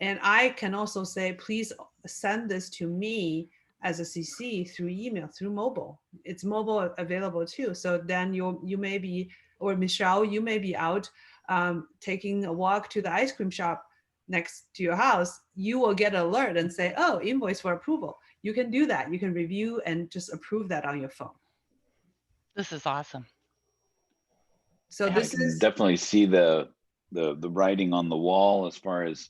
and I can also say, please send this to me as a CC through email, through mobile. It's mobile available too. So then you may be, or Michelle, you may be out taking a walk to the ice cream shop next to your house. You will get an alert and say, oh, invoice for approval. You can do that. You can review and just approve that on your phone. This is awesome. So I can definitely see the writing on the wall as far as,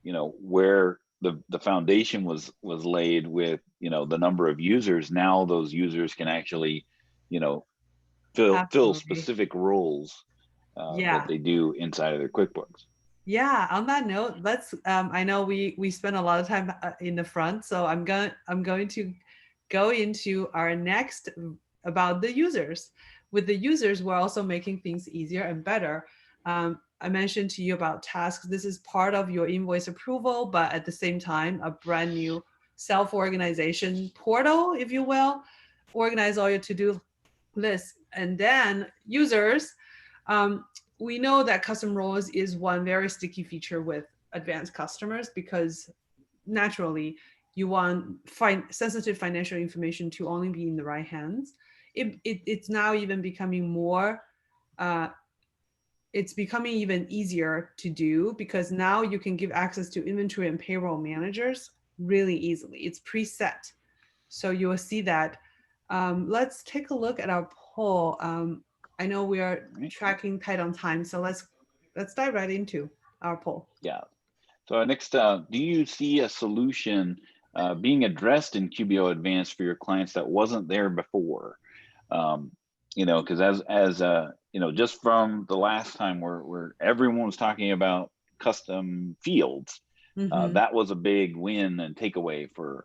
where the foundation was laid with, the number of users. Now those users can actually, fill specific roles that they do inside of their QuickBooks. Yeah. On that note, let's. I know we spend a lot of time in the front, so I'm going to go into our next about the users. With the users, we're also making things easier and better. I mentioned to you about tasks. This is part of your invoice approval, but at the same time, a brand new self-organization portal, if you will, organize all your to-do lists. And then users, we know that custom roles is one very sticky feature with advanced customers, because naturally you want sensitive financial information to only be in the right hands. It's now even becoming more, it's becoming even easier to do, because now you can give access to inventory and payroll managers really easily. It's preset. So you will see that. Let's take a look at our poll. I know we are tracking tight on time, so let's dive right into our poll. Yeah. So our next, do you see a solution being addressed in QBO Advanced for your clients that wasn't there before? Because as just from the last time where everyone was talking about custom fields, that was a big win and takeaway for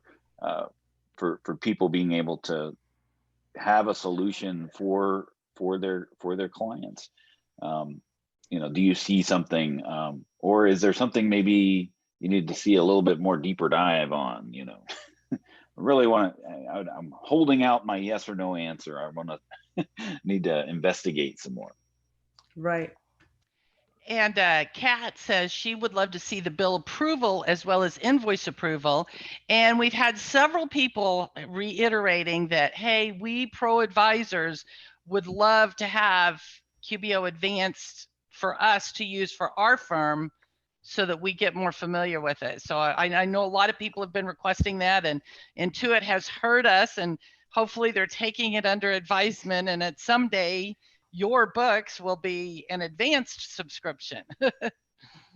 people being able to have a solution for their clients. Do you see something, or is there something maybe you need to see a little bit more deeper dive on? I really want to. I'm holding out my yes or no answer. I want to need to investigate some more. Right. And Kat says she would love to see the bill approval as well as invoice approval. And we've had several people reiterating that, hey, we ProAdvisors would love to have QBO Advanced for us to use for our firm so that we get more familiar with it. So I know a lot of people have been requesting that, and Intuit has heard us, and hopefully they're taking it under advisement, and at someday your books will be an advanced subscription.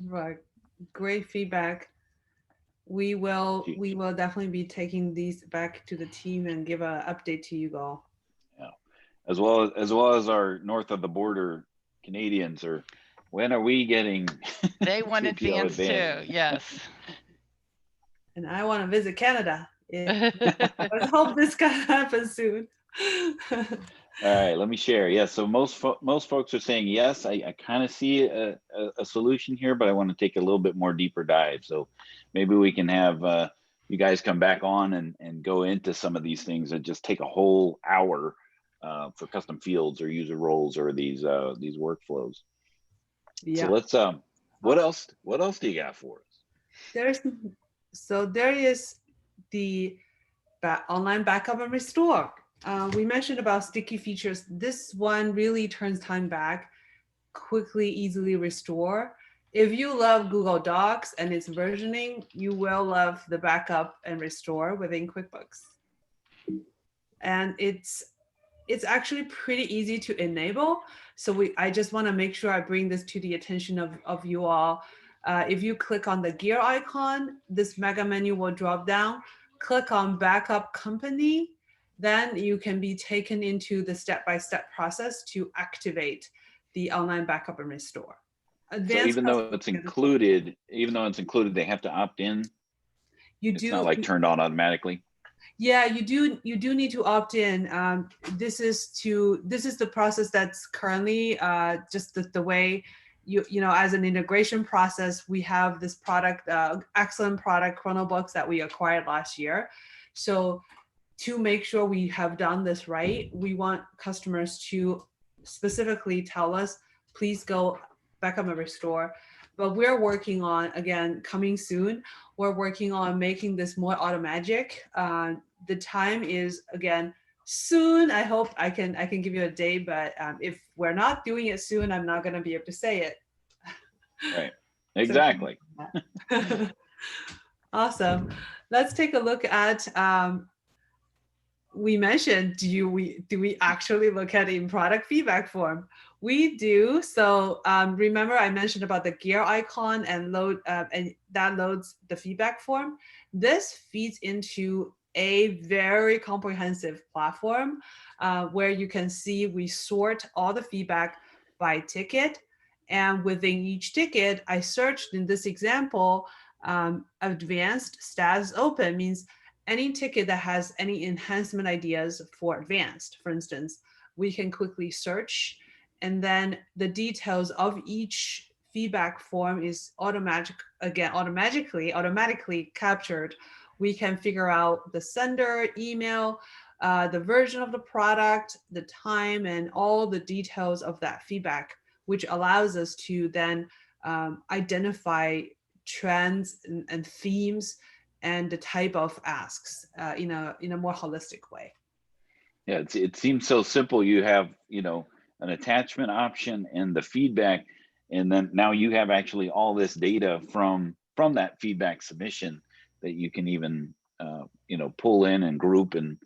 Right. Great feedback. We will definitely be taking these back to the team and give an update to you all. Yeah. As well as our north of the border Canadians are, when are we getting they want advanced too, yes. And I want to visit Canada. Let's hope this can happen soon. All right, let me share. Yeah, so most folks are saying yes. I kind of see a solution here, but I want to take a little bit more deeper dive. So maybe we can have you guys come back on and go into some of these things and just take a whole hour for custom fields or user roles or these workflows. Yeah. So let's what else do you got for us? There's there is the online backup and restore. We mentioned about sticky features. This one really turns time back, quickly, easily restore. If you love Google Docs and its versioning, you will love the backup and restore within QuickBooks. And it's actually pretty easy to enable. So I just want to make sure I bring this to the attention of you all. If you click on the gear icon, this mega menu will drop down. Click on backup company, then you can be taken into the step-by-step process to activate the online backup and restore. So even though it's included, they have to opt in. It's not like turned on automatically. Yeah, you do need to opt in. This is the process that's currently just the way you know, as an integration process, we have this product, excellent product, ChronoBooks, that we acquired last year. So to make sure we have done this right, we want customers to specifically tell us, please go backup and restore. But we're working on, again, coming soon, we're working on making this more automatic. The time is, again, soon. I hope I can give you a date, but if we're not doing it soon, I'm not going to be able to say it. Right. Exactly. Awesome. Let's take a look at, we mentioned, do we actually look at in product feedback form? We do. So remember I mentioned about the gear icon and and that loads the feedback form. This feeds into a very comprehensive platform where you can see we sort all the feedback by ticket. And within each ticket, I searched in this example, advanced status open means any ticket that has any enhancement ideas for advanced. For instance, we can quickly search, and then the details of each feedback form is automatically captured. We can figure out the sender, email, the version of the product, the time, and all the details of that feedback, which allows us to then identify trends and themes and the type of asks in a more holistic way. Yeah, it seems so simple. You have, you know, an attachment option and the feedback, and then now you have actually all this data from that feedback submission that you can even you know, pull in and group and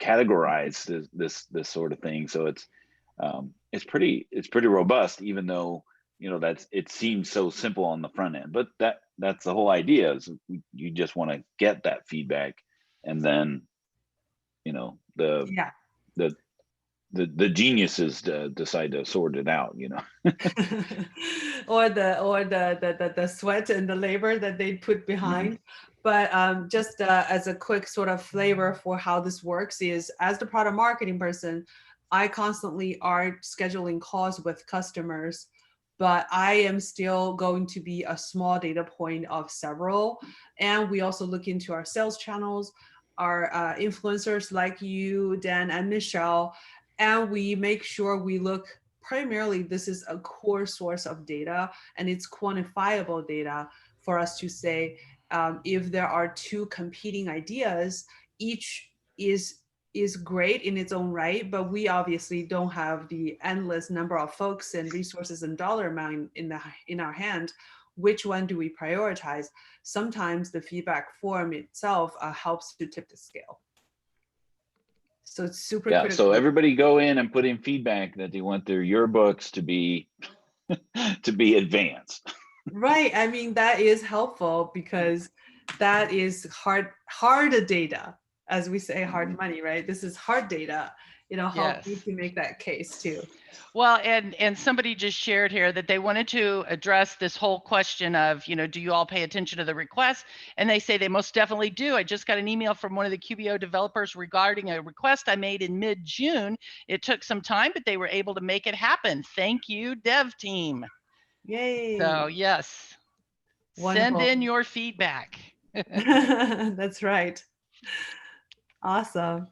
categorize this sort of thing. So it's pretty robust, even though, you know, it seems so simple on the front end, but that's the whole idea, is you just want to get that feedback, and then, you know, the geniuses decide to sort it out, you know. or the sweat and the labor that they put behind. Mm-hmm. But just as a quick sort of flavor for how this works is, as the product marketing person, I constantly are scheduling calls with customers, but I am still going to be a small data point of several. And we also look into our sales channels, our influencers like you, Dan and Michelle, and we make sure we look primarily, this is a core source of data and it's quantifiable data for us to say, if there are two competing ideas, each is great in its own right, but we obviously don't have the endless number of folks and resources and dollar amount in our hand. Which one do we prioritize? Sometimes the feedback form itself helps to tip the scale. So it's super critical. So everybody go in and put in feedback that they want their yearbooks to be to be advanced. Right. I mean, that is helpful because that is hard data. As we say, hard money, right? This is hard data. It'll help you to make that case too. Well, and somebody just shared here that they wanted to address this whole question of, you know, do you all pay attention to the request? And they say they most definitely do. I just got an email from one of the QBO developers regarding a request I made in mid-June. It took some time, but they were able to make it happen. Thank you, dev team. Yay. So yes, wonderful. Send in your feedback. That's right. Awesome.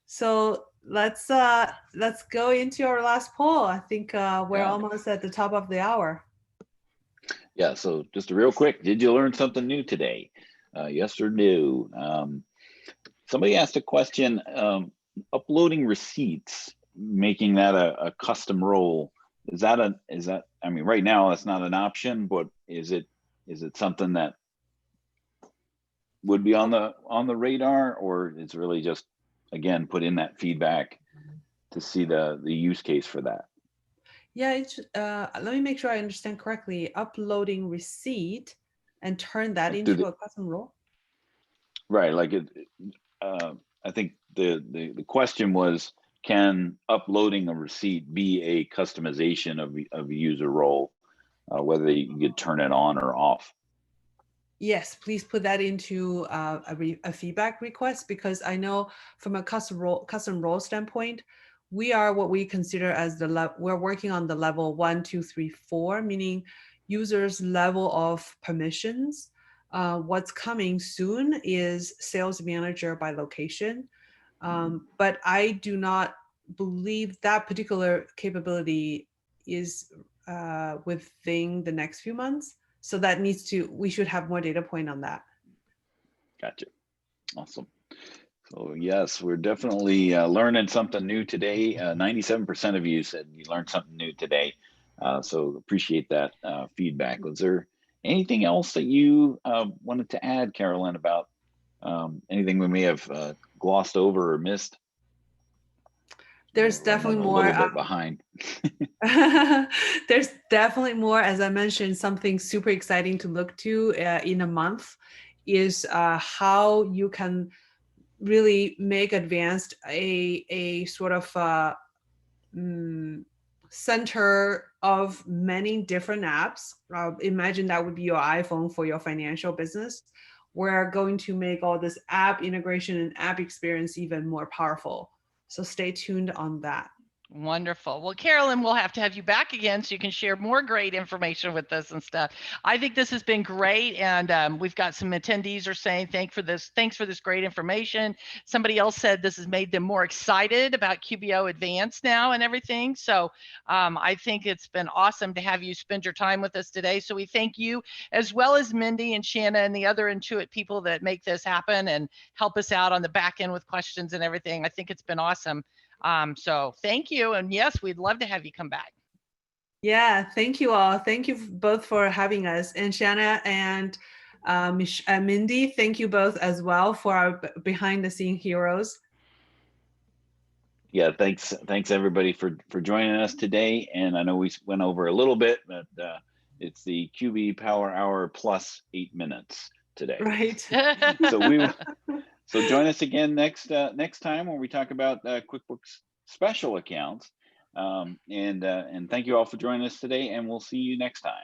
So let's go into our last poll. I think we're almost at the top of the hour. Yeah, so just a real quick, did you learn something new today? Yes or no? Somebody asked a question, uploading receipts, making that a custom role. Is that, I mean, right now that's not an option, but is it something that would be on the radar, or it's really just, again, put in that feedback to see the use case for that? Yeah, it's let me make sure I understand correctly. Uploading receipt and turn that Like into a custom role. right, like I think the question was, can uploading a receipt be a customization of a user role, whether you could turn it on or off? Yes, please put that into a feedback request, because I know from a custom role standpoint, we are what we consider as we're working on the level 1, 2, 3, 4, meaning users' level of permissions. What's coming soon is sales manager by location. But I do not believe that particular capability is within the next few months. So that we should have more data point on that. Gotcha. Awesome. So yes, we're definitely learning something new today. 97% of you said you learned something new today. So appreciate that feedback. Was there anything else that you wanted to add, Carolyn, about anything we may have glossed over or missed? There's definitely more. A little bit behind. There's definitely more. As I mentioned, something super exciting to look to in a month is how you can really make Advanced a sort of center of many different apps. Imagine that would be your iPhone for your financial business. We're going to make all this app integration and app experience even more powerful. So stay tuned on that. Wonderful. Well, Carolyn, we'll have to have you back again so you can share more great information with us and stuff. I think this has been great, and we've got some attendees are saying thanks for this great information. Somebody else said this has made them more excited about QBO Advanced now and everything. So I think it's been awesome to have you spend your time with us today. So we thank you, as well as Mindy and Shanna and the other Intuit people that make this happen and help us out on the back end with questions and everything. I think it's been awesome. So thank you. And yes, we'd love to have you come back. Yeah, thank you all. Thank you both for having us. And Shanna and Mindy, thank you both as well for our behind the scene heroes. Yeah, thanks everybody for joining us today. And I know we went over a little bit, but it's the QB Power Hour plus 8 minutes today. Right. So join us again next time when we talk about QuickBooks special accounts. And thank you all for joining us today, and we'll see you next time.